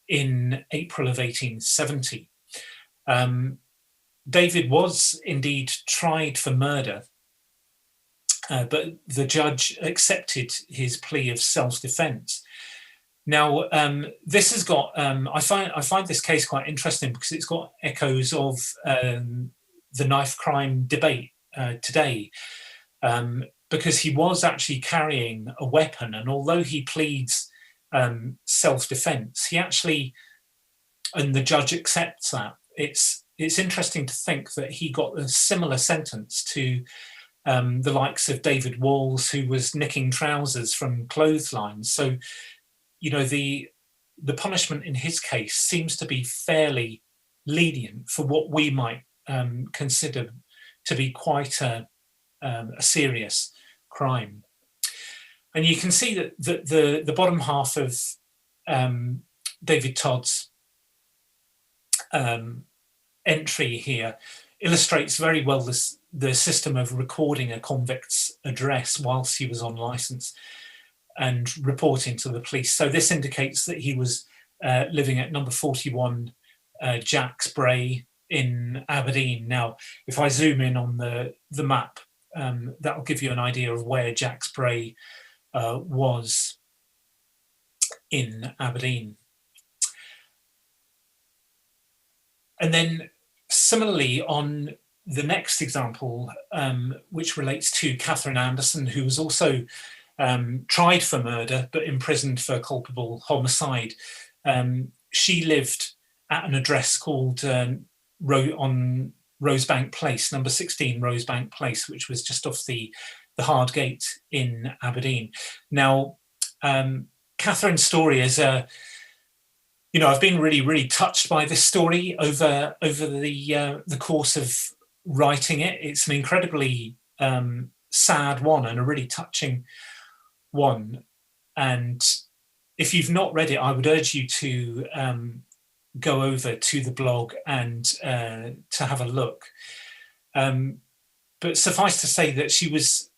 in April of 1870. David was indeed tried for murder, but the judge accepted his plea of self-defense. Now, this has got, I find this case quite interesting because it's got echoes of the knife crime debate today, because he was actually carrying a weapon, and although he pleads self-defense, he actually, and the judge accepts that. It's interesting to think that he got a similar sentence to the likes of David Walls, who was nicking trousers from clotheslines. So, you know, the punishment in his case seems to be fairly lenient for what we might consider to be quite a serious crime. And you can see that the bottom half of David Todd's entry here illustrates very well the system of recording a convict's address whilst he was on licence and reporting to the police. So this indicates that he was living at number 41 Jack's Brae in Aberdeen. Now, if I zoom in on the map, that'll give you an idea of where Jack's Brae was in Aberdeen. And then similarly on the next example, which relates to Catherine Anderson, who was also tried for murder but imprisoned for culpable homicide. She lived at an address called on Rosebank Place, number 16 Rosebank Place, which was just off the Hard Gate in Aberdeen. Now, Catherine's story is I've been really touched by this story over the course of writing it. It's an incredibly sad one and a really touching one. And if you've not read it, I would urge you to go over to the blog and to have a look. But suffice to say that she was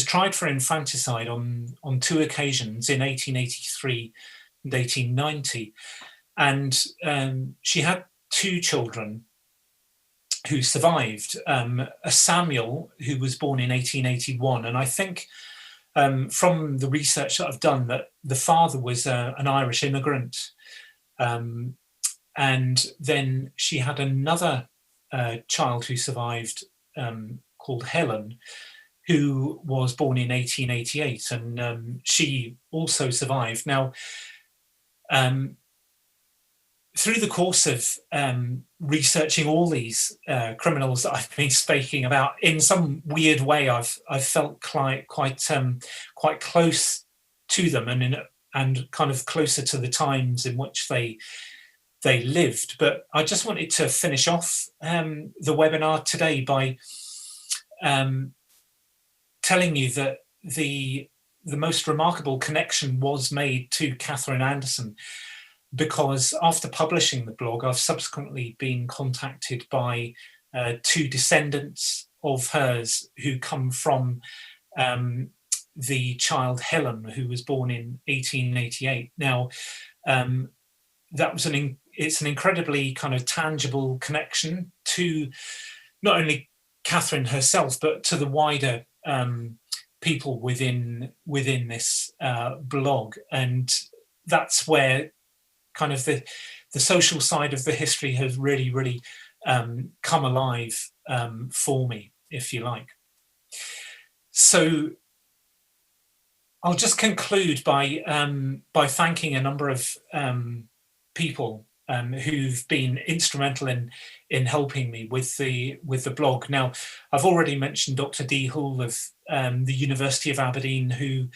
tried for infanticide on 2 occasions in 1883 and 1890. And she had 2 children who survived, a Samuel, who was born in 1881. And I think from the research that I've done that the father was an Irish immigrant. And then she had another child who survived called Helen, who was born in 1888, and she also survived. Now, through the course of researching all these criminals that I've been speaking about, in some weird way, I've felt quite close to them, and kind of closer to the times in which they lived. But I just wanted to finish off the webinar today by telling you that the most remarkable connection was made to Catherine Anderson, because after publishing the blog, I've subsequently been contacted by 2 descendants of hers who come from the child Helen, who was born in 1888. Now, that was it's an incredibly kind of tangible connection to not only Catherine herself, but to the wider people within this blog. And that's where kind of the social side of the history has really come alive for me, if you like. So I'll just conclude by thanking a number of people who've been instrumental in helping me with the blog. Now, I've already mentioned Dr. Dee Hull of the University of Aberdeen, who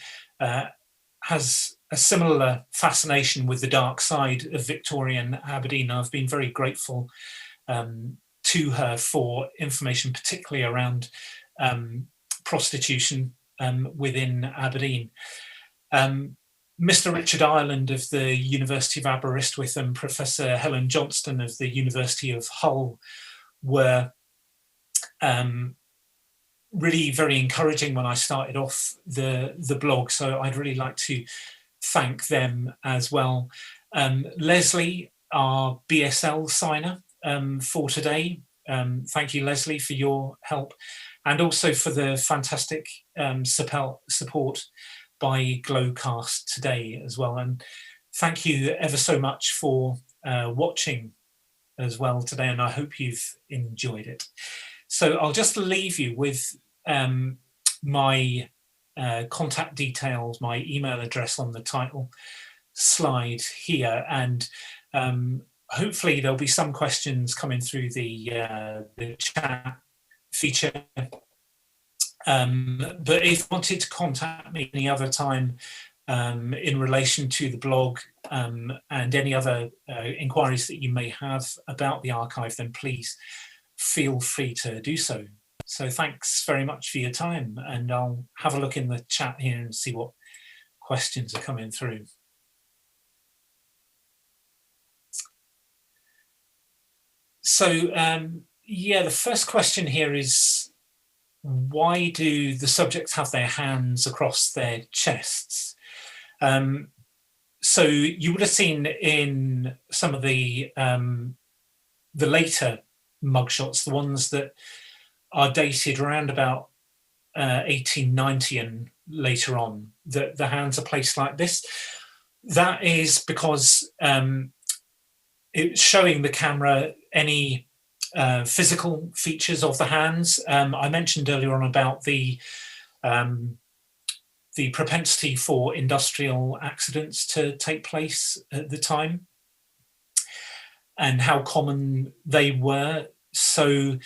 has a similar fascination with the dark side of Victorian Aberdeen. I've been very grateful to her for information, particularly around prostitution within Aberdeen. Mr. Richard Ireland of the University of Aberystwyth and Professor Helen Johnston of the University of Hull were really very encouraging when I started off the blog. So I'd really like to thank them as well. Leslie, our BSL signer for today. Thank you, Leslie, for your help, and also for the fantastic support by Glowcast today as well. And thank you ever so much for watching as well today, and I hope you've enjoyed it. So I'll just leave you with my contact details, my email address on the title slide here, and hopefully there'll be some questions coming through the chat feature. But if you wanted to contact me any other time in relation to the blog and any other inquiries that you may have about the archive, then please feel free to do so. So thanks very much for your time, and I'll have a look in the chat here and see what questions are coming through. So yeah, the first question here is, why do the subjects have their hands across their chests? So you would have seen in some of the later mugshots, the ones that are dated around about 1890 and later on, that the hands are placed like this. That is because it's showing the camera any physical features of the hands. I mentioned earlier on about the propensity for industrial accidents to take place at the time and how common they were. So,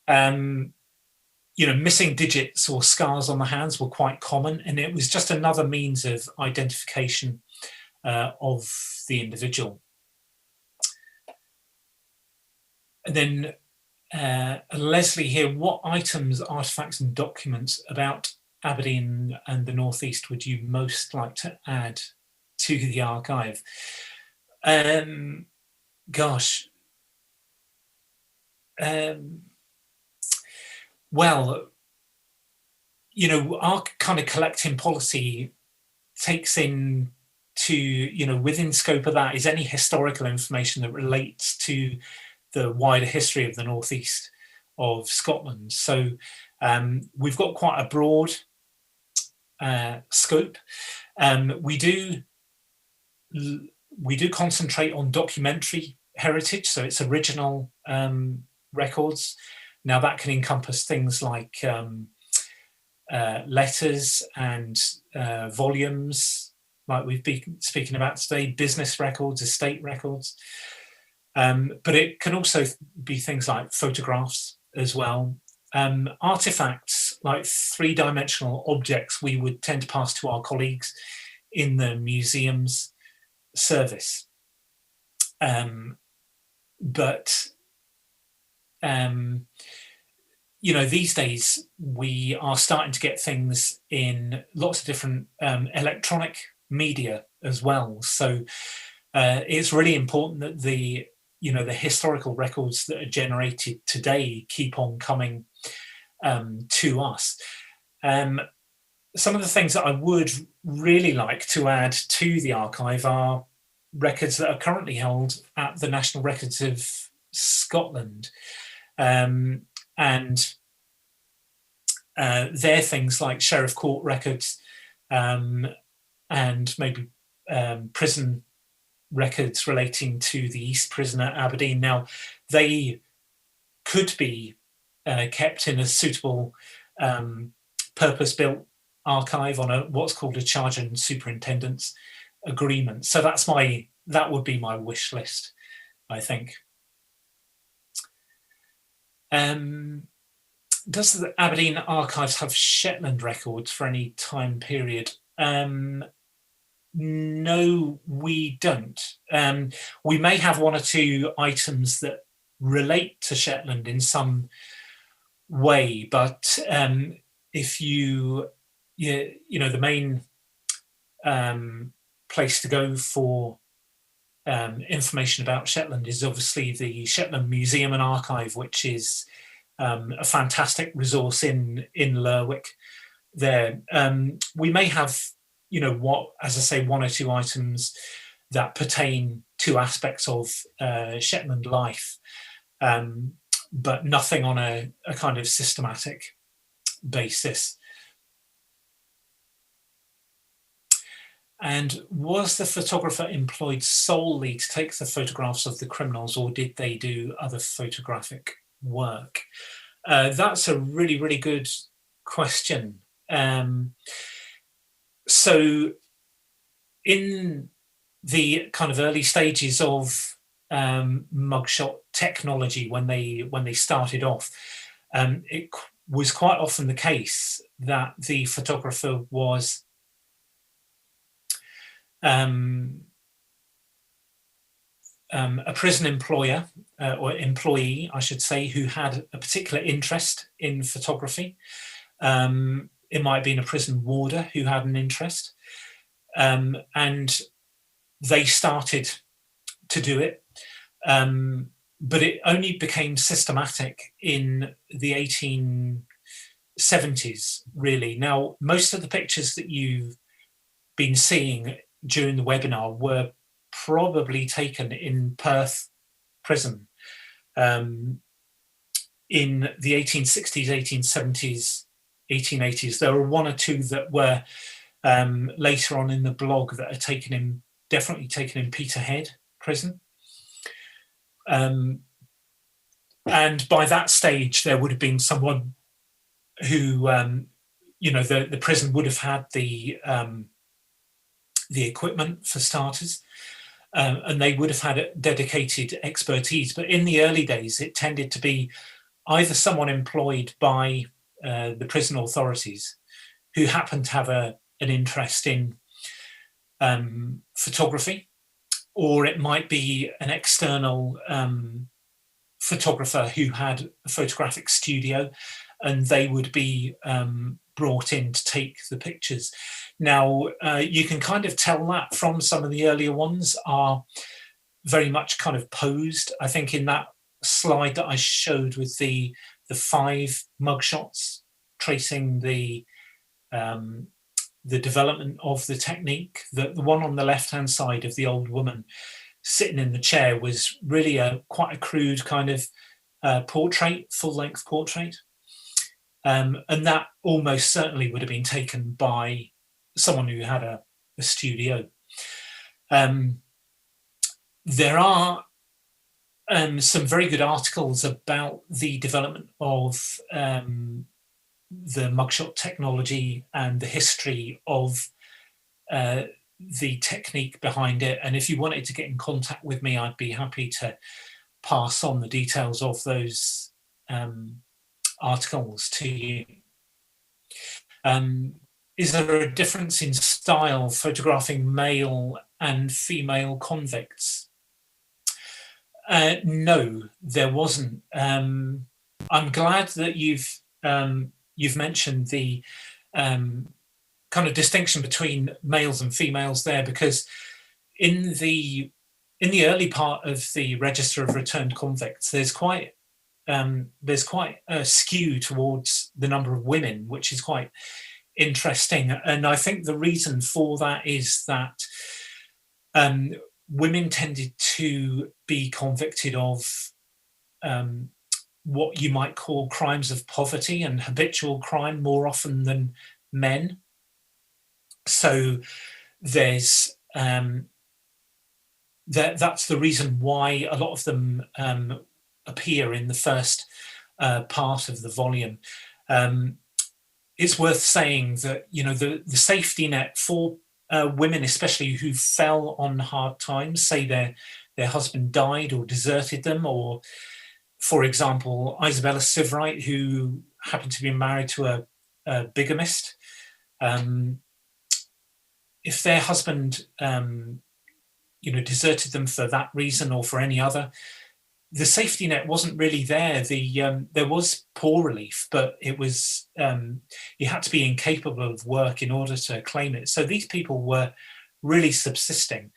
you know, missing digits or scars on the hands were quite common, and it was just another means of identification of the individual. And then Leslie here, what items, artifacts and documents about Aberdeen and the North East would you most like to add to the archive? Gosh. Well, you know, our kind of collecting policy takes in to, you know, within scope of that is any historical information that relates to the wider history of the Northeast of Scotland. So we've got quite a broad scope. We do concentrate on documentary heritage, so it's original records. Now that can encompass things like letters and volumes, like we've been speaking about today, business records, estate records. But it can also be things like photographs as well. Artifacts, like three-dimensional objects, we would tend to pass to our colleagues in the museum's service. But you know, these days we are starting to get things in lots of different electronic media as well. So it's really important that the historical records that are generated today keep on coming to us. Some of the things that I would really like to add to the archive are records that are currently held at the National Records of Scotland. And they're things like Sheriff Court records and maybe prison records relating to the East Prison at Aberdeen. Now, they could be kept in a suitable purpose-built archive on what's called a charge and superintendence agreement. So that would be my wish list, I think. Does the Aberdeen Archives have Shetland records for any time period? No, we don't. We may have one or two items that relate to Shetland in some way, but if you know, the main place to go for information about Shetland is obviously the Shetland Museum and Archive, which is a fantastic resource in Lerwick. There, we may have, as I say, one or two items that pertain to aspects of Shetland life, but nothing on a kind of systematic basis. And was the photographer employed solely to take the photographs of the criminals, or did they do other photographic work? That's a really, really good question. So in the kind of early stages of mugshot technology, when they started off, it was quite often the case that the photographer was a prison employer or employee, I should say, who had a particular interest in photography. It might have been a prison warder who had an interest, and they started to do it. But it only became systematic in the 1870s, really. Now, most of the pictures that you've been seeing during the webinar were probably taken in Perth prison in the 1860s, 1870s, 1880s. There were one or two that were later on in the blog that are definitely taken in Peterhead prison. And by that stage, there would have been someone who, the prison would have had the equipment for starters, and they would have had dedicated expertise. But in the early days, it tended to be either someone employed by the prison authorities who happened to have an interest in photography, or it might be an external photographer who had a photographic studio, and they would be brought in to take the pictures. Now, you can kind of tell that from some of the earlier ones are very much kind of posed. I think in that slide that I showed with the 5 mugshots tracing the development of the technique, the one on the left-hand side of the old woman sitting in the chair was really quite a crude kind of portrait, full-length portrait. And that almost certainly would have been taken by someone who had a studio. There are some very good articles about the development of the mugshot technology and the history of the technique behind it. And if you wanted to get in contact with me, I'd be happy to pass on the details of those articles to you. Is there a difference in style photographing male and female convicts? No, there wasn't. I'm glad that you've mentioned the kind of distinction between males and females there, because in the early part of the Register of Returned Convicts, there's quite a skew towards the number of women, which is quite interesting. And I think the reason for that is that women tended to be convicted of what you might call crimes of poverty and habitual crime more often than men. So there's that's the reason why a lot of them appear in the first part of the volume. It's worth saying that the safety net for women, especially who fell on hard times, say their husband died or deserted them, or, for example, Isabella Mclaren, who happened to be married to a bigamist. If their husband deserted them for that reason or for any other, the safety net wasn't really there. There was poor relief, but it was you had to be incapable of work in order to claim it. So these people were really subsisting,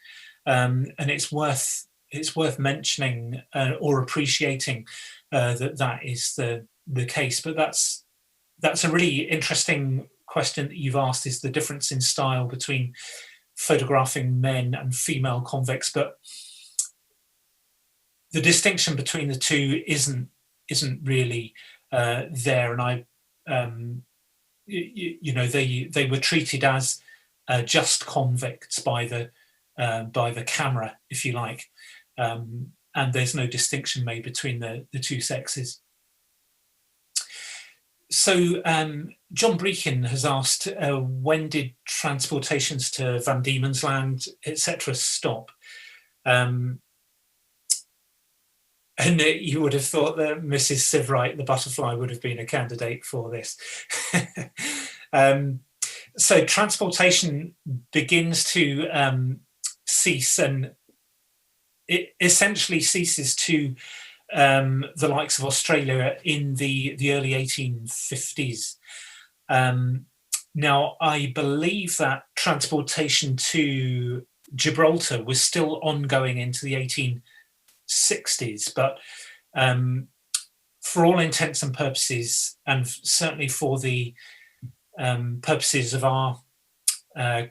and it's worth mentioning or appreciating that is the case. But that's a really interesting question that you've asked, is the difference in style between photographing men and female convicts. But the distinction between the two isn't really there, and they were treated as just convicts by the camera, if you like, and there's no distinction made between the two sexes. So John Breakin has asked, when did transportations to Van Diemen's Land, etc., stop? And you would have thought that Mrs. Sivrite, the butterfly, would have been a candidate for this. So transportation begins to cease, and it essentially ceases to the likes of Australia in the early 1850s. Now, I believe that transportation to Gibraltar was still ongoing into the 1860s, but for all intents and purposes, and certainly for the purposes of our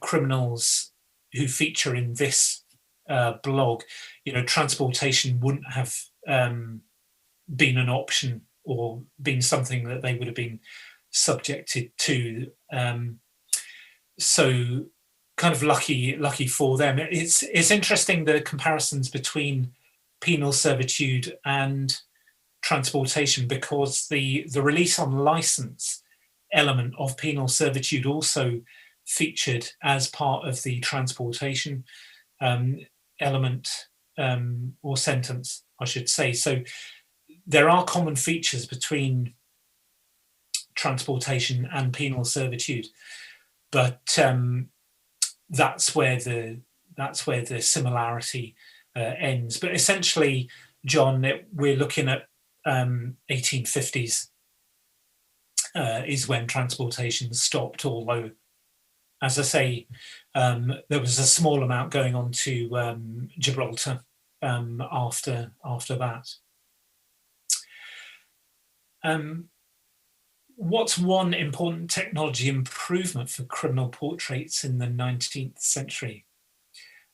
criminals who feature in this blog, transportation wouldn't have been an option or been something that they would have been subjected to. So kind of lucky for them. It's interesting, the comparisons between penal servitude and transportation, because the release on license element of penal servitude also featured as part of the transportation element or sentence, I should say. So there are common features between transportation and penal servitude, but that's where the similarity ends. But essentially, John, we're looking at 1850s is when transportation stopped, although, as I say, there was a small amount going on to Gibraltar after that. What's one important technology improvement for criminal portraits in the 19th century?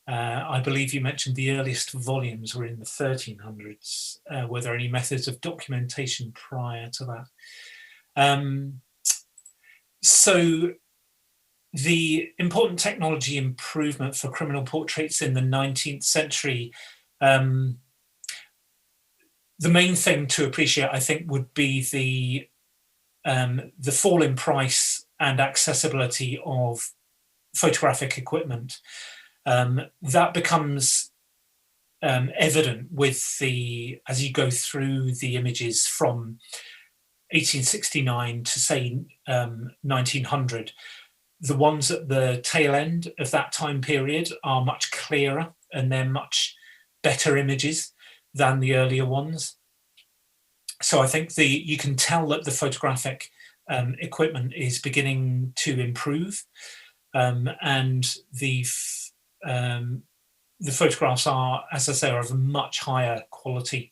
I believe you mentioned the earliest volumes were in the 1300s. Were there any methods of documentation prior to that? So the important technology improvement for criminal portraits in the 19th century, the main thing to appreciate, I think, would be the fall in price and accessibility of photographic equipment. That becomes evident as you go through the images from 1869 to, say, 1900. The ones at the tail end of that time period are much clearer, and they're much better images than the earlier ones. So I think you can tell that the photographic equipment is beginning to improve, and the photographs are, as I say, are of a much higher quality.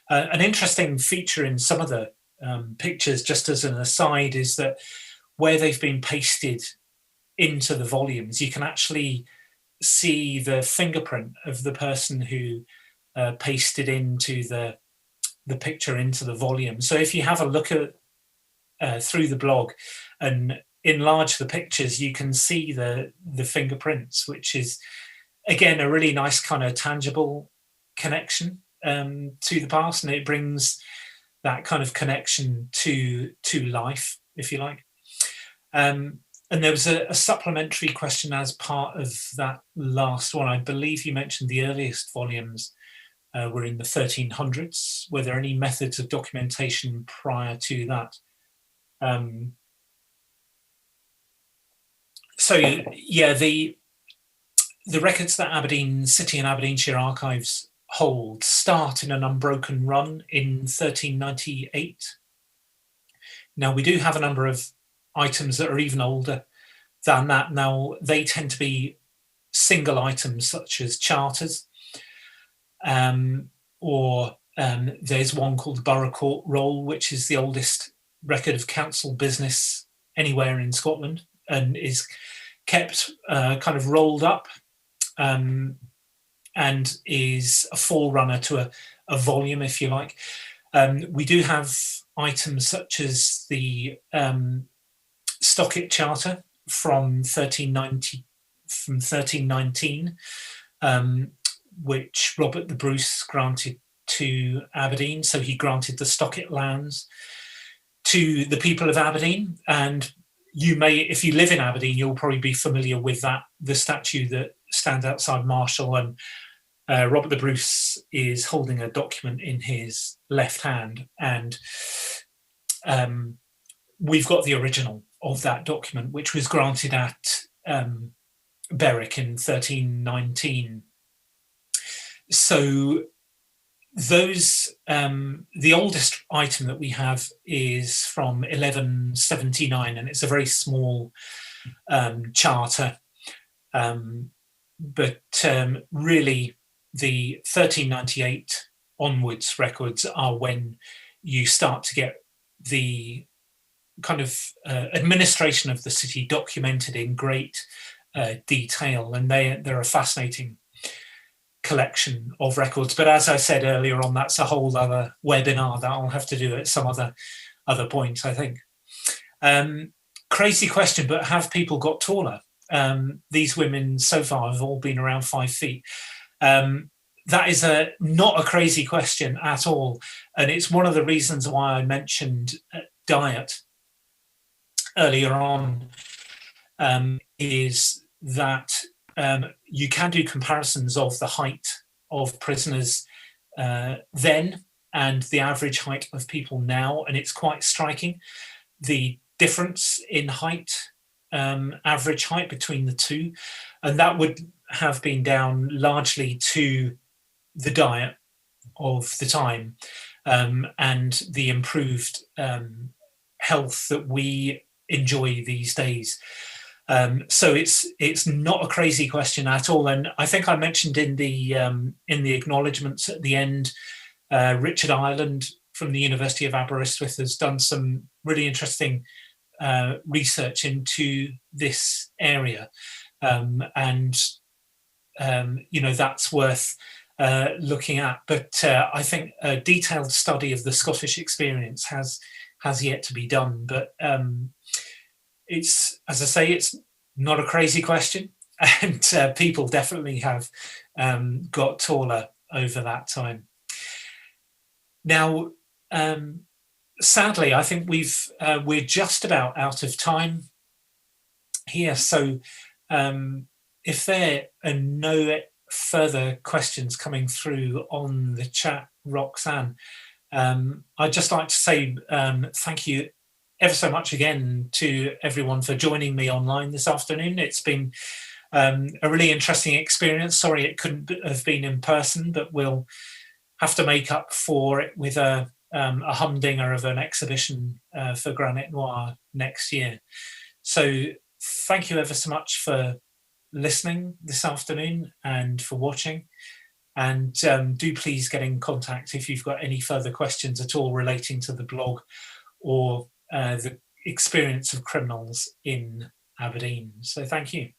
An interesting feature in some of the pictures, just as an aside, is that where they've been pasted into the volumes, you can actually see the fingerprint of the person who pasted into the picture into the volume. So if you have a look at through the blog and enlarge the pictures, you can see the fingerprints, which is, again, a really nice kind of tangible connection to the past, and it brings that kind of connection to life, if you like. And there was a supplementary question as part of that last one. I believe you mentioned the earliest volumes were in the 1300s. Were there any methods of documentation prior to that? So yeah, the records that Aberdeen City and Aberdeenshire Archives hold start in an unbroken run in 1398. Now, we do have a number of items that are even older than that. Now, they tend to be single items such as charters, or there's one called the Borough Court Roll, which is the oldest record of council business anywhere in Scotland, and is kept kind of rolled up, and is a forerunner to a volume, if you like. We do have items such as the Stockit Charter from 1319, which Robert the Bruce granted to Aberdeen. So he granted the Stockit lands to the people of Aberdeen. And you may, if you live in Aberdeen, you'll probably be familiar with that, the statue that stands outside Marshall, and Robert the Bruce is holding a document in his left hand, and we've got the original of that document, which was granted at Berwick in 1319. So those, the oldest item that we have is from 1179, and it's a very small charter. But really, the 1398 onwards records are when you start to get the kind of administration of the city documented in great detail, and they're a fascinating collection of records. But as I said earlier on, that's a whole other webinar that I'll have to do at some other point, I think. Crazy question, but have people got taller? These women so far have all been around 5 feet. That is not a crazy question at all, and it's one of the reasons why I mentioned diet earlier on, is that you can do comparisons of the height of prisoners then and the average height of people now, and it's quite striking, the difference in height, average height between the two, and that would have been down largely to the diet of the time, and the improved health that we enjoy these days. So it's not a crazy question at all. And I think I mentioned in the acknowledgements at the end, Richard Ireland from the University of Aberystwyth has done some really interesting research into this area, and that's worth looking at. But I think a detailed study of the Scottish experience has yet to be done. But it's, as I say, it's not a crazy question, and people definitely have got taller over that time. Now, sadly, I think we're just about out of time here. So if there are no further questions coming through on the chat, Roxanne, I'd just like to say thank you ever so much again to everyone for joining me online this afternoon. It's been a really interesting experience. Sorry it couldn't have been in person, but we'll have to make up for it with a humdinger of an exhibition for Granite Noir next year. So thank you ever so much for listening this afternoon and for watching. And do please get in contact if you've got any further questions at all relating to the blog or the experience of criminals in Aberdeen. So thank you.